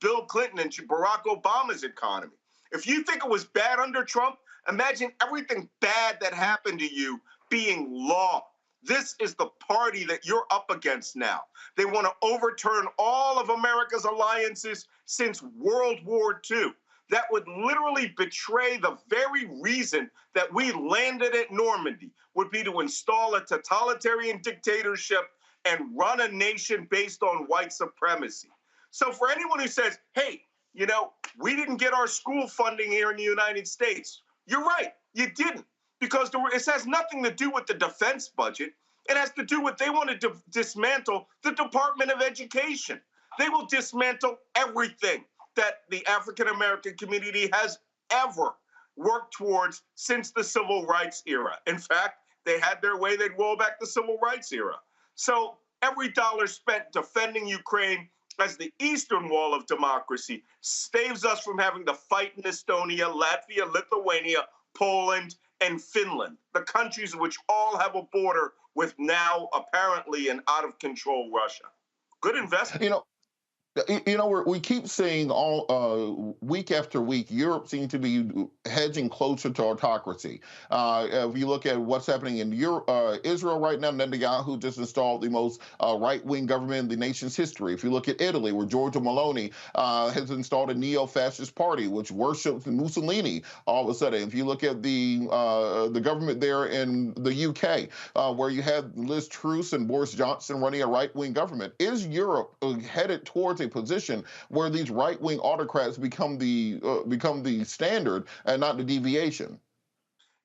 Bill Clinton and Barack Obama's economy. If you think it was bad under Trump, imagine everything bad that happened to you being law. This is the party that you're up against now. They want to overturn all of America's alliances since World War II. That would literally betray the very reason that we landed at Normandy, would be to install a totalitarian dictatorship and run a nation based on white supremacy. So for anyone who says, hey, we didn't get our school funding here in the United States, you're right, you didn't. Because it has nothing to do with the defense budget. It has to do with they want to dismantle the Department of Education. They will dismantle everything that the African-American community has ever worked towards since the civil rights era. In fact, they had their way, they'd roll back the civil rights era. So every dollar spent defending Ukraine as the eastern wall of democracy saves us from having to fight in Estonia, Latvia, Lithuania, Poland, and Finland, the countries which all have a border with now apparently an out-of-control Russia. Good investment. We keep seeing all week after week, Europe seems to be hedging closer to autocracy. If you look at what's happening in Israel right now, Netanyahu just installed the most right-wing government in the nation's history. If you look at Italy, where Giorgia Meloni has installed a neo-fascist party which worships Mussolini all of a sudden. If you look at the government there in the UK, where you had Liz Truss and Boris Johnson running a right-wing government, is Europe headed towards a position where these right-wing autocrats become the standard and not the deviation?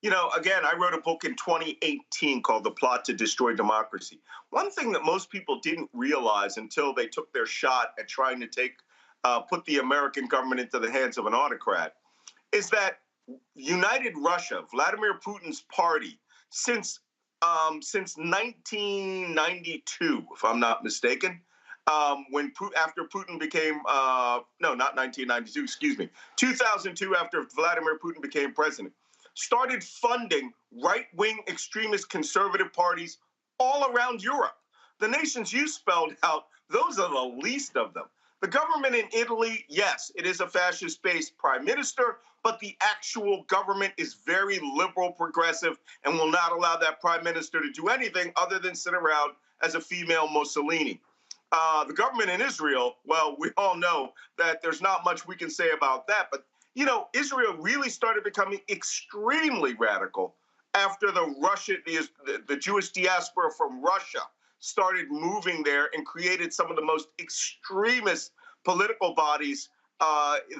Again, I wrote a book in 2018 called The Plot to Destroy Democracy. One thing that most people didn't realize until they took their shot at trying to put the American government into the hands of an autocrat is that United Russia, Vladimir Putin's party, since 1992, if I'm not mistaken, after Putin became, no, not 1992, excuse me, 2002, after Vladimir Putin became president, started funding right-wing extremist conservative parties all around Europe. The nations you spelled out, those are the least of them. The government in Italy, yes, it is a fascist-based prime minister, but the actual government is very liberal, progressive, and will not allow that prime minister to do anything other than sit around as a female Mussolini. The government in Israel, well, we all know that there's not much we can say about that. But, Israel really started becoming extremely radical after the Jewish diaspora from Russia started moving there and created some of the most extremist political bodies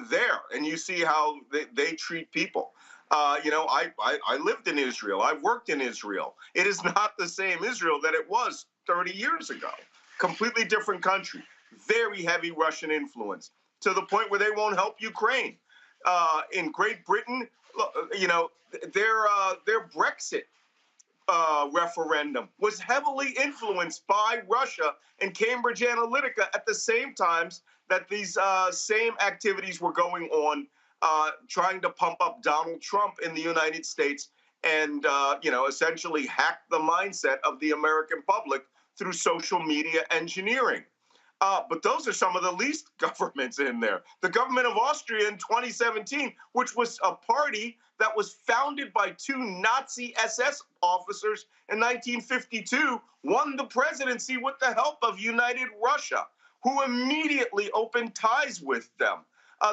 there. And you see how they treat people. I lived in Israel. I worked in Israel. It is not the same Israel that it was 30 years ago. Completely different country, very heavy Russian influence, to the point where they won't help Ukraine. In Great Britain, their Brexit referendum was heavily influenced by Russia and Cambridge Analytica at the same times that these same activities were going on, trying to pump up Donald Trump in the United States and, essentially hack the mindset of the American public through social media engineering. But those are some of the least governments in there. The government of Austria in 2017, which was a party that was founded by two Nazi SS officers in 1952, won the presidency with the help of United Russia, who immediately opened ties with them.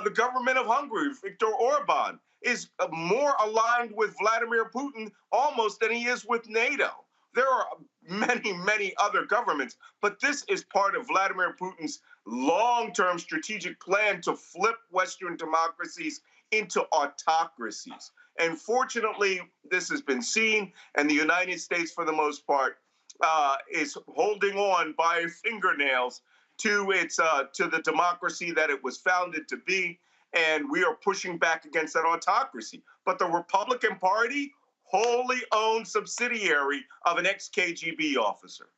The government of Hungary, Viktor Orban, is more aligned with Vladimir Putin almost than he is with NATO. There are many, many other governments, but this is part of Vladimir Putin's long-term strategic plan to flip Western democracies into autocracies. And fortunately, this has been seen, and the United States, for the most part, is holding on by fingernails to the democracy that it was founded to be, and we are pushing back against that autocracy. But the Republican Party, wholly owned subsidiary of an ex-KGB officer.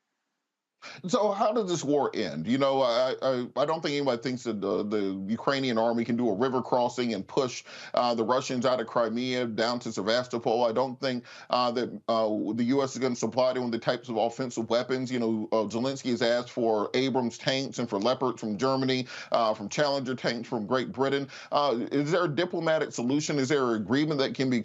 So how does this war end? I don't think anybody thinks that the Ukrainian army can do a river crossing and push the Russians out of Crimea down to Sevastopol. I don't think that the U.S. is going to supply them with the types of offensive weapons. Zelensky has asked for Abrams tanks and for Leopards from Germany, from Challenger tanks from Great Britain. Is there a diplomatic solution? Is there an agreement that can be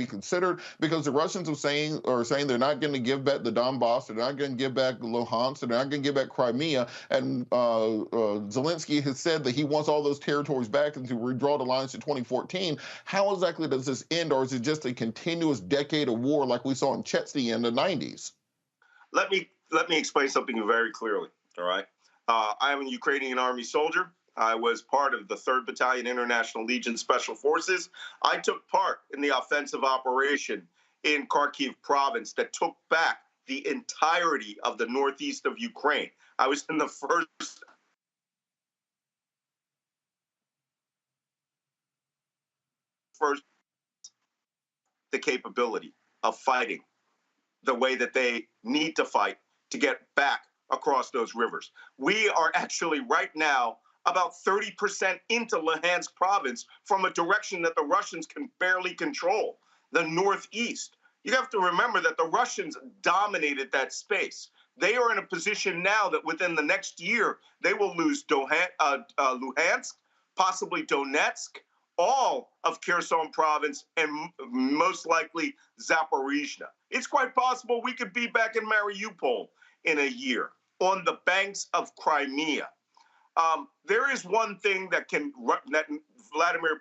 considered? Because the Russians are saying they're not going to give back the Donbass, they're not going to give back Luhansk, and they're not going to give back Crimea. And Zelensky has said that he wants all those territories back and to redraw the lines to 2014. How exactly does this end, or is it just a continuous decade of war like we saw in Chechnya in the 90s? Let me explain something very clearly, all right? I am a Ukrainian Army soldier. I was part of the 3rd Battalion International Legion Special Forces. I took part in the offensive operation in Kharkiv province that took back the entirety of the northeast of Ukraine. I was in the first first, the capability of fighting the way that they need to fight to get back across those rivers. We are actually right now about 30% into Luhansk province from a direction that the Russians can barely control, the northeast. You have to remember that the Russians dominated that space. They are in a position now that within the next year, they will lose Luhansk, possibly Donetsk, all of Kherson province, and most likely Zaporizhzhia. It's quite possible we could be back in Mariupol in a year on the banks of Crimea. There is one thing that Volodymyr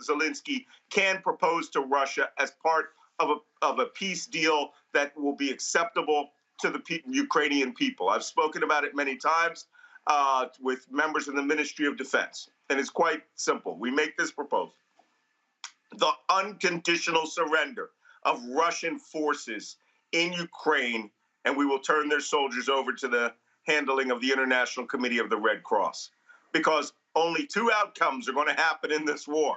Zelensky can propose to Russia as part of a peace deal that will be acceptable to the Ukrainian people. I've spoken about it many times with members of the Ministry of Defense, and it's quite simple. We make this proposal: the unconditional surrender of Russian forces in Ukraine, and we will turn their soldiers over to the handling of the International Committee of the Red Cross. Because only two outcomes are going to happen in this war.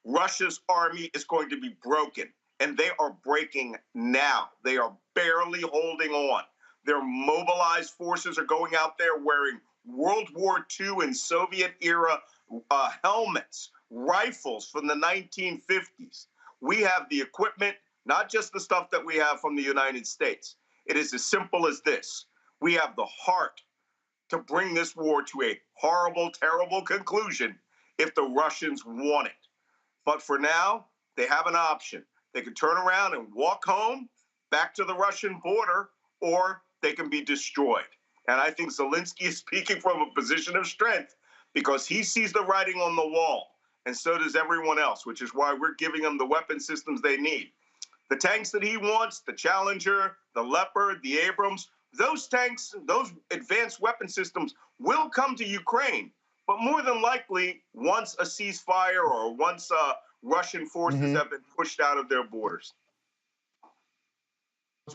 Russia's army is going to be broken, and they are breaking now. They are barely holding on. Their mobilized forces are going out there wearing World War II and Soviet-era helmets, rifles from the 1950s. We have the equipment, not just the stuff that we have from the United States. It is as simple as this. We have the heart to bring this war to a horrible, terrible conclusion if the Russians want it. But for now, they have an option. They can turn around and walk home, back to the Russian border, or they can be destroyed. And I think Zelensky is speaking from a position of strength because he sees the writing on the wall, and so does everyone else, which is why we're giving them the weapon systems they need. The tanks that he wants, the Challenger, the Leopard, the Abrams, those tanks, those advanced weapon systems will come to Ukraine, but more than likely, once a ceasefire or once Russian forces have been pushed out of their borders.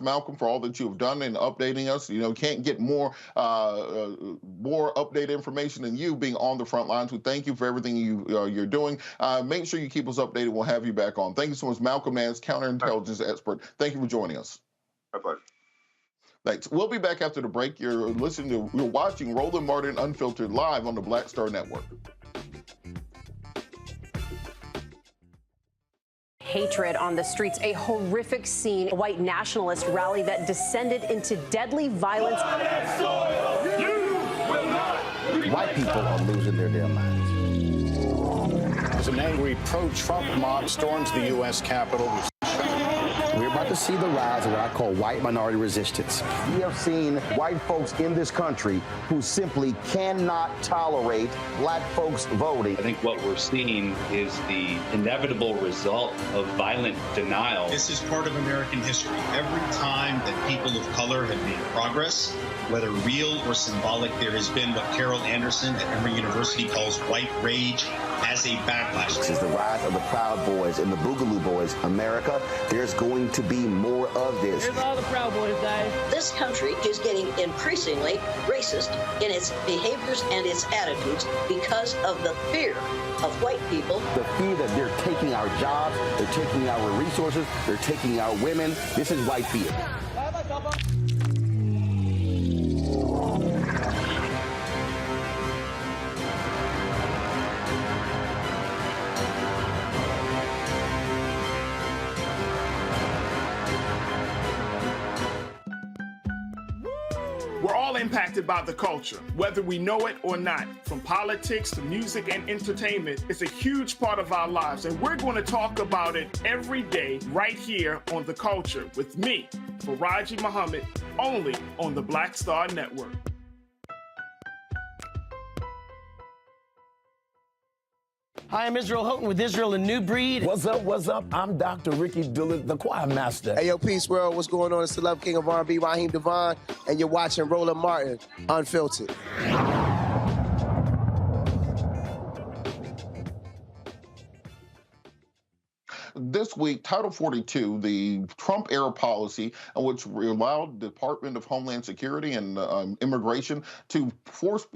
Malcolm, for all that you've done in updating us. You know, can't get more updated information than you being on the front lines. We thank you for everything you're doing. Make sure you keep us updated. We'll have you back on. Thank you so much, Malcolm Nance, counterintelligence expert. Thank you for joining us. My pleasure. Thanks. We'll be back after the break. You're watching Roland Martin Unfiltered live on the Black Star Network. Hatred on the streets, a horrific scene, a white nationalist rally that descended into deadly violence. White people are losing their damn minds. As an angry pro-Trump mob storms the U.S. Capitol, we're about to see the rise of what I call white minority resistance. We have seen white folks in this country who simply cannot tolerate black folks voting. I think what we're seeing is the inevitable result of violent denial. This is part of American history. Every time that people of color have made progress, whether real or symbolic, there has been what Carol Anderson at Emory University calls white rage as a backlash. This is the rise of the Proud Boys and the Boogaloo Boys. America, there's going to be more of this. Here's all the Proud Boys, guys. This country is getting increasingly racist in its behaviors and its attitudes because of the fear of white people. The fear that they're taking our jobs, they're taking our resources, they're taking our women. This is white fear. We're all impacted by the culture, whether we know it or not. From politics to music and entertainment, it's a huge part of our lives, and we're going to talk about it every day right here on The Culture with me, Faraji Muhammad, only on the Black Star Network. Hi, I'm Israel Houghton with Israel and New Breed. What's up, what's up? I'm Dr. Ricky Dillard, the choir master. Hey, yo, Peace World, what's going on? It's the Love King of R&B, Raheem Devon, and you're watching Roland Martin, Unfiltered. this week, Title 42, the Trump-era policy in which allowed the Department of Homeland Security and Immigration to force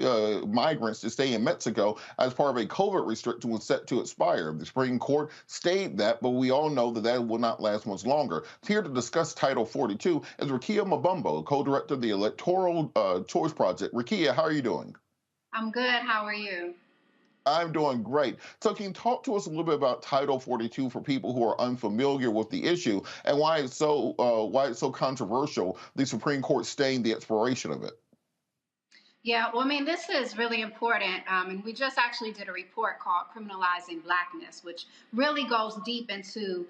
migrants to stay in Mexico as part of a COVID restriction was set to expire. The Supreme Court stayed that, but we all know that that will not last much longer. Here to discuss Title 42 is Rekia Mabumbo, co-director of the Electoral Choice Project. Rekia, how are you doing? I'm good. How are you? I'm doing great. So can you talk to us a little bit about Title 42 for people who are unfamiliar with the issue and why it's so controversial, the Supreme Court staying the expiration of it? Yeah, well, I mean, this is really important. And we just actually did a report called Criminalizing Blackness, which really goes deep into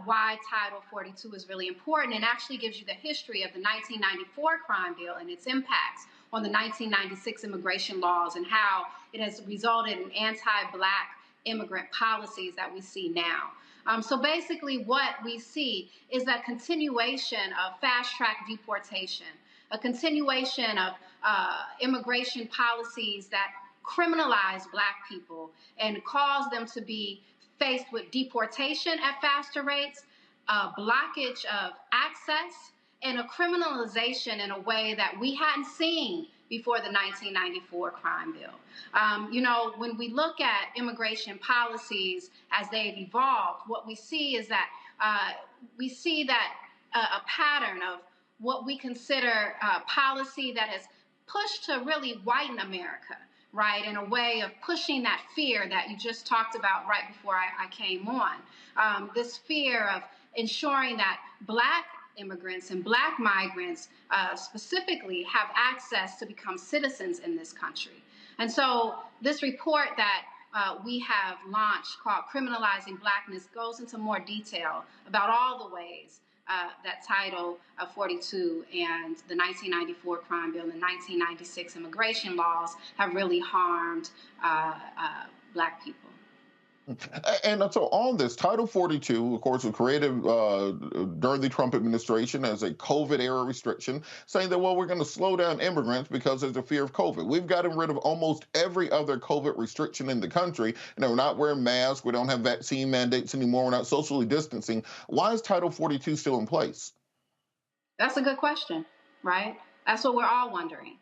why Title 42 is really important and actually gives you the history of the 1994 crime bill and its impacts on the 1996 immigration laws and how it has resulted in anti-Black immigrant policies that we see now. So basically what we see is that continuation of fast-track deportation, a continuation of immigration policies that criminalize Black people and cause them to be faced with deportation at faster rates, blockage of access, and a criminalization in a way that we hadn't seen before the 1994 crime bill. You know, when we look at immigration policies as they've evolved, what we see is that a pattern of what we consider policy that has pushed to really whiten America, right, in a way of pushing that fear that you just talked about right before I came on. This fear of ensuring that Black immigrants and Black migrants specifically have access to become citizens in this country. And so this report that we have launched called Criminalizing Blackness goes into more detail about all the ways that Title 42 and the 1994 crime bill and the 1996 immigration laws have really harmed Black people. And so on this, Title 42, of course, was created during the Trump administration as a COVID-era restriction, saying that, well, we're going to slow down immigrants because there's a fear of COVID. We've gotten rid of almost every other COVID restriction in the country. You know, we're not wearing masks. We don't have vaccine mandates anymore. We're not socially distancing. Why is Title 42 still in place? That's a good question, right? That's what we're all wondering.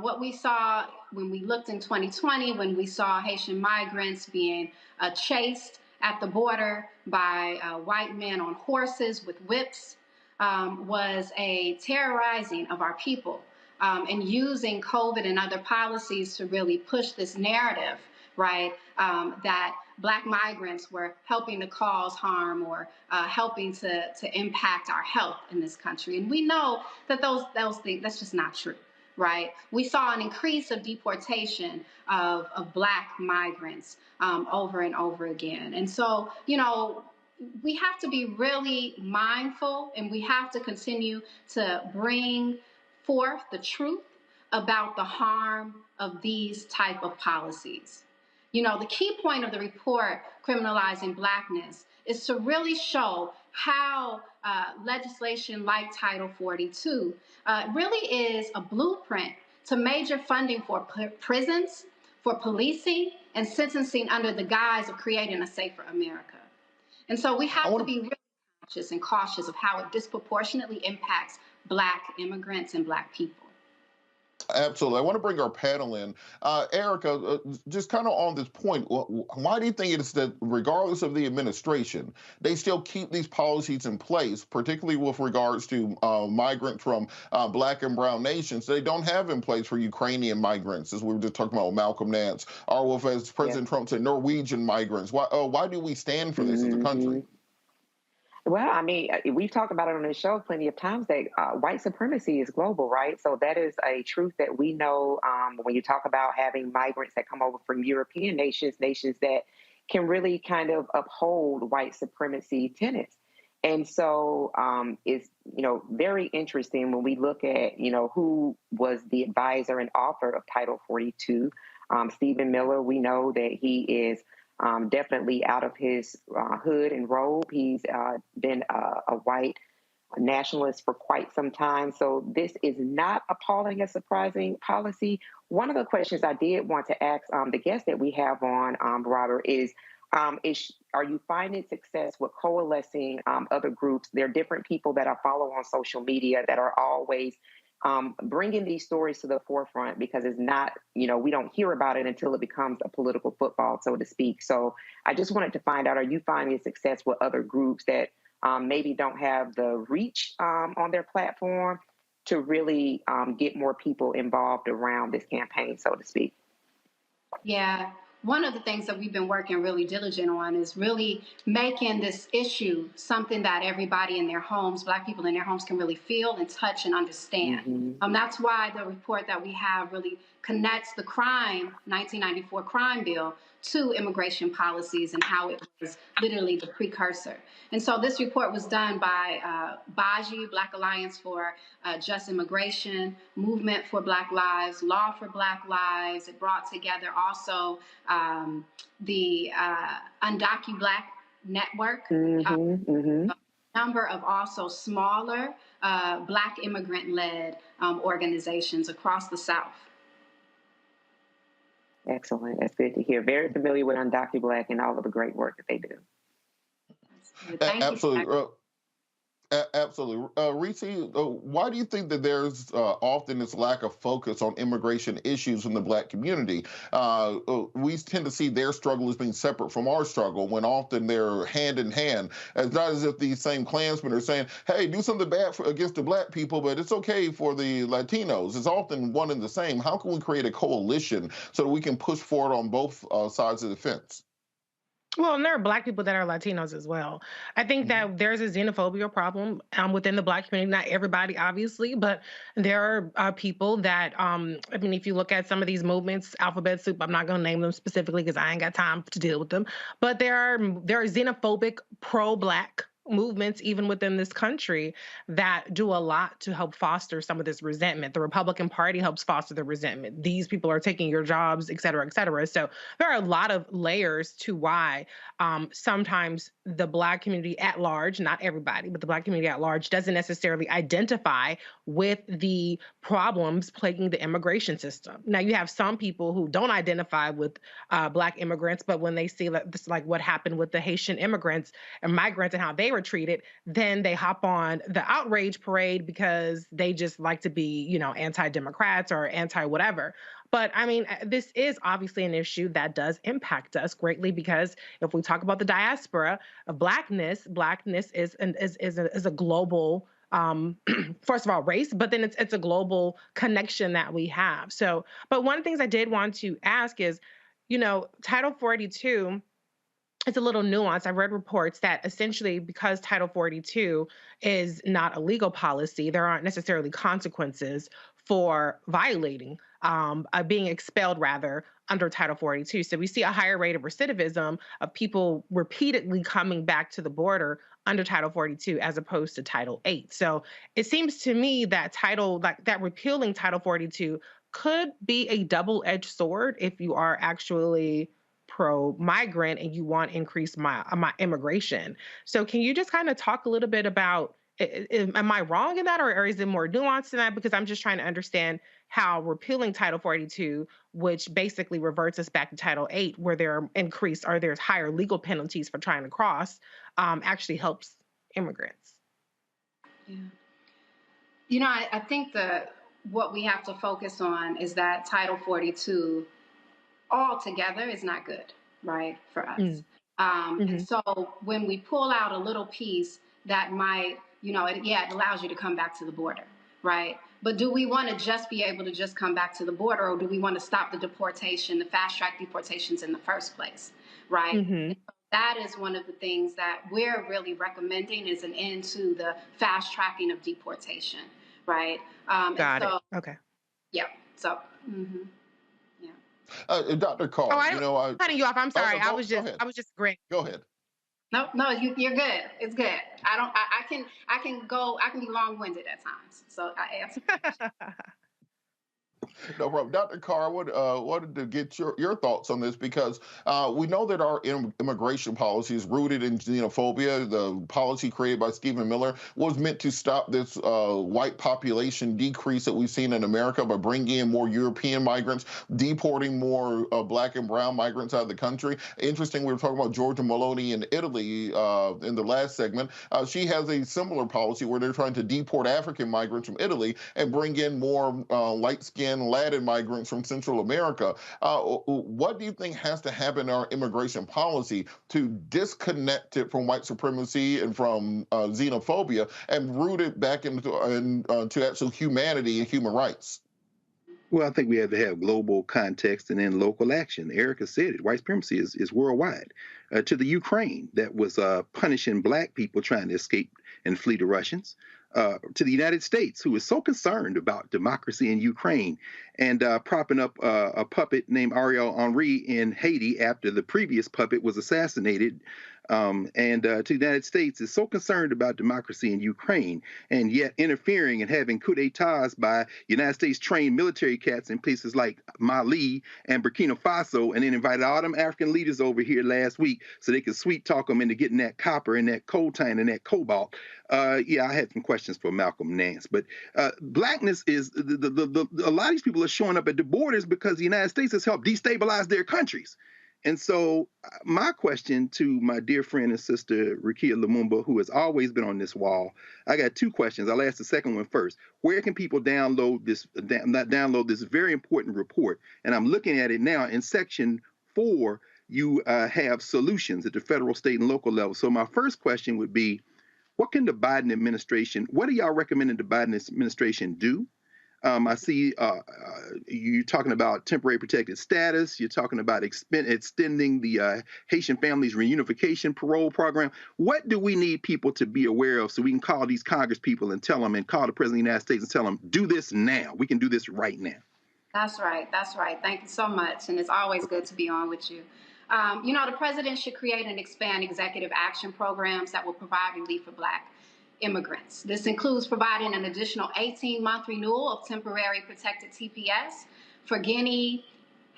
What we saw when we looked in 2020, when we saw Haitian migrants being chased at the border by white men on horses with whips, was a terrorizing of our people and using COVID and other policies to really push this narrative, right, that Black migrants were helping to cause harm or helping to impact our health in this country. And we know that those things, that's just not true. Right. We saw an increase of deportation of Black migrants over and over again. And so, you know, we have to be really mindful and we have to continue to bring forth the truth about the harm of these type of policies. You know, the key point of the report, Criminalizing Blackness, is to really show how legislation like Title 42 really is a blueprint to major funding for prisons, for policing, and sentencing under the guise of creating a safer America. And so we have to be really conscious and cautious of how it disproportionately impacts Black immigrants and Black people. Absolutely. I want to bring our panel in. Erica, just kind of on this point, why do you think it is that regardless of the administration, they still keep these policies in place, particularly with regards to migrants from Black and brown nations they don't have in place for Ukrainian migrants, as we were just talking about with Malcolm Nance, or with, as President Trump said, Norwegian migrants? Why do we stand for this as a country? Well, I mean, we've talked about it on the show plenty of times that white supremacy is global, right? So that is a truth that we know when you talk about having migrants that come over from European nations that can really kind of uphold white supremacy tenets. And so it's, you know, very interesting when we look at, you know, who was the advisor and author of Title 42. Stephen Miller, we know that he is definitely out of his hood and robe. He's been a white nationalist for quite some time. So this is not appalling, a surprising policy. One of the questions I did want to ask the guest that we have on, Robert, is Are you finding success with coalescing other groups? There are different people that I follow on social media that are always bringing these stories to the forefront, because it's not, we don't hear about it until it becomes a political football, so to speak. So I just wanted to find out, are you finding success with other groups that maybe don't have the reach on their platform to really get more people involved around this campaign, so to speak? Yeah. One of the things that we've been working really diligent on is really making this issue something that everybody in their homes, Black people in their homes, can really feel and touch and understand. That's why the report that we have really connects the 1994 crime bill to immigration policies and how it was literally the precursor. And so this report was done by BAJI, Black Alliance for Just Immigration, Movement for Black Lives, Law for Black Lives. It brought together also the UndocuBlack Network, a number of also smaller Black immigrant-led organizations across the South. Excellent. That's good to hear. Very familiar with UndocuBlack and all of the great work that they do. Absolutely. Absolutely. Reese, why do you think that there's often this lack of focus on immigration issues in the Black community? We tend to see their struggle as being separate from our struggle, when often they're hand in hand. It's not as if these same Klansmen are saying, hey, do something bad against the Black people, but it's okay for the Latinos. It's often one and the same. How can we create a coalition so that we can push forward on both sides of the fence? Well, and there are Black people that are Latinos as well. I think that there's a xenophobia problem within the Black community. Not everybody, obviously, but there are people that, if you look at some of these movements, Alphabet Soup, I'm not going to name them specifically because I ain't got time to deal with them, but there are xenophobic, pro-Black movements even within this country that do a lot to help foster some of this resentment. The Republican Party helps foster the resentment. These people are taking your jobs, et cetera, et cetera. So there are a lot of layers to why sometimes the Black community at large, not everybody, but the Black community at large doesn't necessarily identify with the problems plaguing the immigration system. Now, you have some people who don't identify with Black immigrants, but when they see this, like what happened with the Haitian immigrants and migrants and how they were treated, then they hop on the outrage parade because they just like to be, anti-Democrats or anti-whatever. But this is obviously an issue that does impact us greatly, because if we talk about the diaspora of Blackness is a global, first of all, race, but then it's a global connection that we have. So, but one of the things I did want to ask is, Title 42, it's a little nuanced. I've read reports that essentially because Title 42 is not a legal policy, there aren't necessarily consequences for violating, being expelled rather, under Title 42. So we see a higher rate of recidivism of people repeatedly coming back to the border under Title 42 as opposed to Title 8. So it seems to me that repealing Title 42 could be a double-edged sword if you are actually pro-migrant and you want increased immigration. So can you just kind of talk a little bit about, am I wrong in that, or is it more nuanced than that? Because I'm just trying to understand how repealing Title 42, which basically reverts us back to Title 8, where there's higher legal penalties for trying to cross, actually helps immigrants. Yeah. I think what we have to focus on is that Title 42 altogether is not good, right, for us. And so when we pull out a little piece that might, it allows you to come back to the border, right? But do we want to just be able to just come back to the border, or do we want to stop the deportation, the fast-track deportations in the first place, right? And so that is one of the things that we're really recommending, is an end to the fast-tracking of deportation, right? Got it. Okay. Yeah. So, Dr. Carr, I'm cutting you off. I'm sorry. I was just agreeing. Go ahead. No, you're good. It's good. I can be long-winded at times. So I answer. No problem. Dr. Carr, I wanted to get your thoughts on this because we know that our immigration policy is rooted in xenophobia. The policy created by Stephen Miller was meant to stop this white population decrease that we've seen in America by bringing in more European migrants, deporting more black and brown migrants out of the country. Interesting, we were talking about Giorgia Meloni in Italy in the last segment. She has a similar policy where they're trying to deport African migrants from Italy and bring in more light-skinned Latin migrants from Central America. What do you think has to happen in our immigration policy to disconnect it from white supremacy and from xenophobia and root it back into actual humanity and human rights? Well, I think we have to have global context and then local action. Erica said it. White supremacy is worldwide. To the Ukraine that was punishing black people trying to escape and flee the Russians. To the United States, who is so concerned about democracy in Ukraine and propping up a puppet named Ariel Henry in Haiti after the previous puppet was assassinated. To the United States is so concerned about democracy in Ukraine and yet interfering and having coup d'etats by United States trained military cats in places like Mali and Burkina Faso, and then invited all them African leaders over here last week so they could sweet talk them into getting that copper and that coltan and that cobalt. Yeah, I had some questions for Malcolm Nance, but blackness is a lot of these people are showing up at the borders because the United States has helped destabilize their countries. And so my question to my dear friend and sister, Rukia Lumumba, who has always been on this wall, I got two questions. I'll ask the second one first. Where can people download this very important report? And I'm looking at it now in section 4, you have solutions at the federal, state, and local level. So my first question would be, what can the Biden administration, what are y'all recommending the Biden administration do? I see you talking about temporary protected status. You're talking about extending the Haitian families reunification parole program. What do we need people to be aware of so we can call these Congress people and tell them, and call the President of the United States and tell them, do this now. We can do this right now. That's right. That's right. Thank you so much. And it's always good to be on with you. You know, the president should create and expand executive action programs that will provide relief for Black immigrants. This includes providing an additional 18-month renewal of temporary protected TPS for Guinea,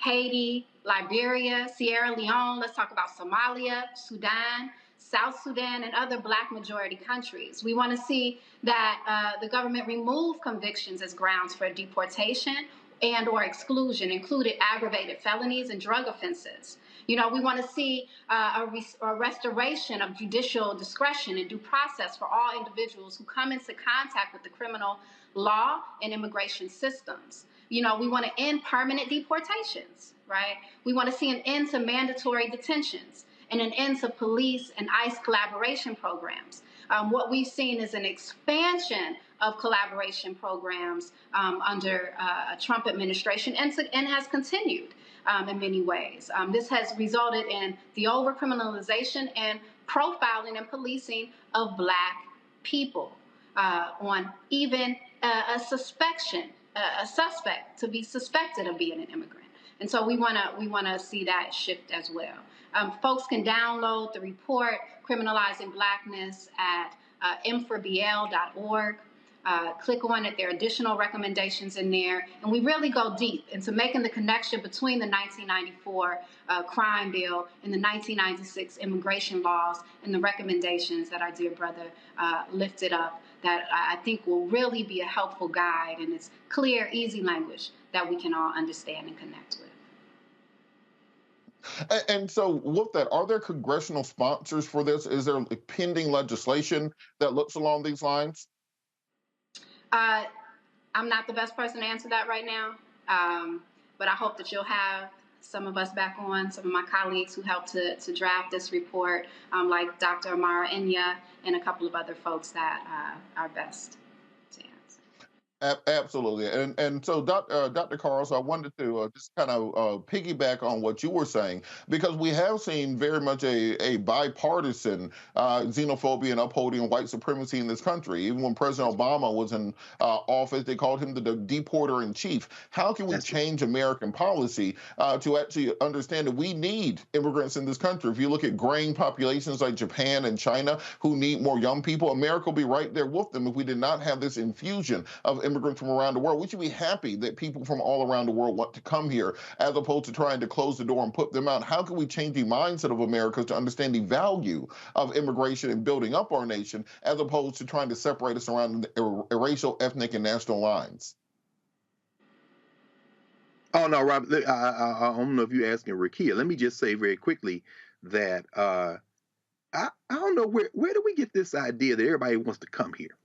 Haiti, Liberia, Sierra Leone. Let's talk about Somalia, Sudan, South Sudan, and other Black majority countries. We want to see that the government remove convictions as grounds for deportation and or exclusion, including aggravated felonies and drug offenses. You know, we want to see a restoration of judicial discretion and due process for all individuals who come into contact with the criminal law and immigration systems. You know, we want to end permanent deportations, right? We want to see an end to mandatory detentions and an end to police and ICE collaboration programs. What we've seen is an expansion of collaboration programs under a Trump administration and has continued in many ways. This has resulted in the overcriminalization and profiling and policing of Black people on even a suspect to be suspected of being an immigrant. And so we want to see that shift as well. Folks can download the report, Criminalizing Blackness, at m4bl.org. Click on it. There are additional recommendations in there. And we really go deep into making the connection between the 1994 crime bill and the 1996 immigration laws and the recommendations that our dear brother lifted up that I think will really be a helpful guide. And it's clear, easy language that we can all understand and connect with. And so with that, are there congressional sponsors for this? Is there pending legislation that looks along these lines? I'm not the best person to answer that right now, but I hope that you'll have some of us back on, some of my colleagues who helped to draft this report, like Dr. Amara Enya and a couple of other folks that are best. Absolutely. And so, Dr. Carl, so I wanted to just kind of piggyback on what you were saying, because we have seen very much a bipartisan xenophobia and upholding white supremacy in this country. Even when President Obama was in office, they called him the deporter-in-chief. How can we change American policy to actually understand that we need immigrants in this country? If you look at graying populations like Japan and China who need more young people, America will be right there with them if we did not have this infusion of immigrants from around the world. We should be happy that people from all around the world want to come here, as opposed to trying to close the door and put them out. How can we change the mindset of Americans to understand the value of immigration and building up our nation, as opposed to trying to separate us around racial, ethnic, and national lines? Oh, no, Rob, I don't know if you're asking Rakia. Let me just say very quickly that I don't know, where do we get this idea that everybody wants to come here?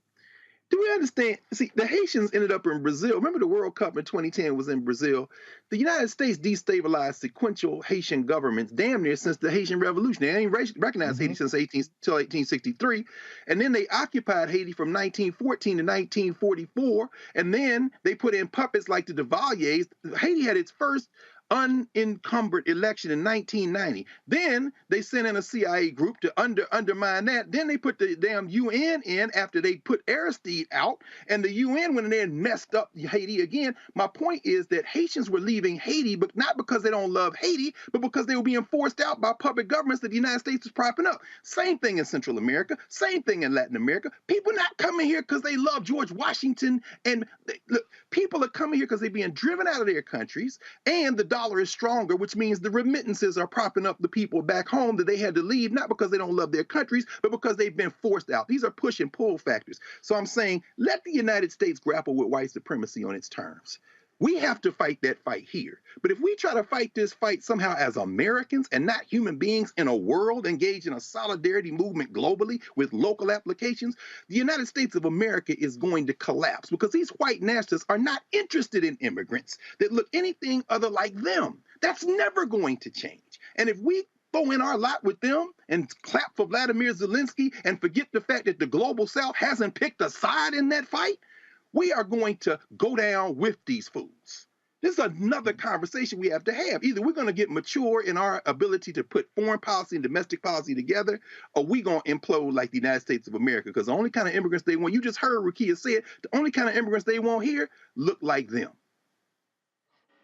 Do we understand? See, the Haitians ended up in Brazil. Remember the World Cup in 2010 was in Brazil? The United States destabilized sequential Haitian governments damn near since the Haitian Revolution. They ain't recognized Haiti since 1863. And then they occupied Haiti from 1914 to 1944. And then they put in puppets like the Duvaliers. Haiti had its first unencumbered election in 1990. Then they sent in a CIA group to undermine that. Then they put the damn UN in after they put Aristide out, and the UN went in there and messed up Haiti again. My point is that Haitians were leaving Haiti, but not because they don't love Haiti, but because they were being forced out by public governments that the United States was propping up. Same thing in Central America, same thing in Latin America. People not coming here because they love George Washington, and look, people are coming here because they're being driven out of their countries, and the dollar is stronger, which means the remittances are propping up the people back home that they had to leave, not because they don't love their countries, but because they've been forced out. These are push and pull factors. So I'm saying, let the United States grapple with white supremacy on its terms. We have to fight that fight here. But if we try to fight this fight somehow as Americans and not human beings in a world engaged in a solidarity movement globally with local applications, the United States of America is going to collapse, because these white nationalists are not interested in immigrants that look anything other like them. That's never going to change. And if we throw in our lot with them and clap for Volodymyr Zelensky and forget the fact that the global South hasn't picked a side in that fight, we are going to go down with these fools. This is another conversation we have to have. Either we're going to get mature in our ability to put foreign policy and domestic policy together, or we're going to implode like the United States of America, because the only kind of immigrants they want, you just heard Rakia say it, the only kind of immigrants they want here look like them.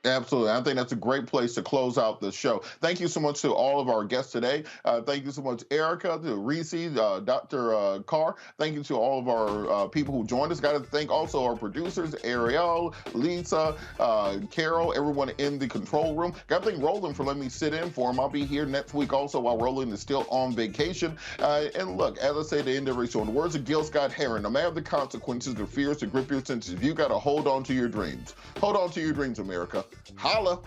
Absolutely. I think that's a great place to close out the show. Thank you so much to all of our guests today. Thank you so much, Erica, to Reese, Dr. Carr. Thank you to all of our people who joined us. Got to thank also our producers, Ariel, Lisa, Carol, everyone in the control room. Got to thank Roland for letting me sit in for him. I'll be here next week also while Roland is still on vacation. And look, as I say at the end of every show, in the words of Gil Scott-Heron, no matter the consequences, the fears to grip your senses, you got to hold on to your dreams. Hold on to your dreams, America. Holla.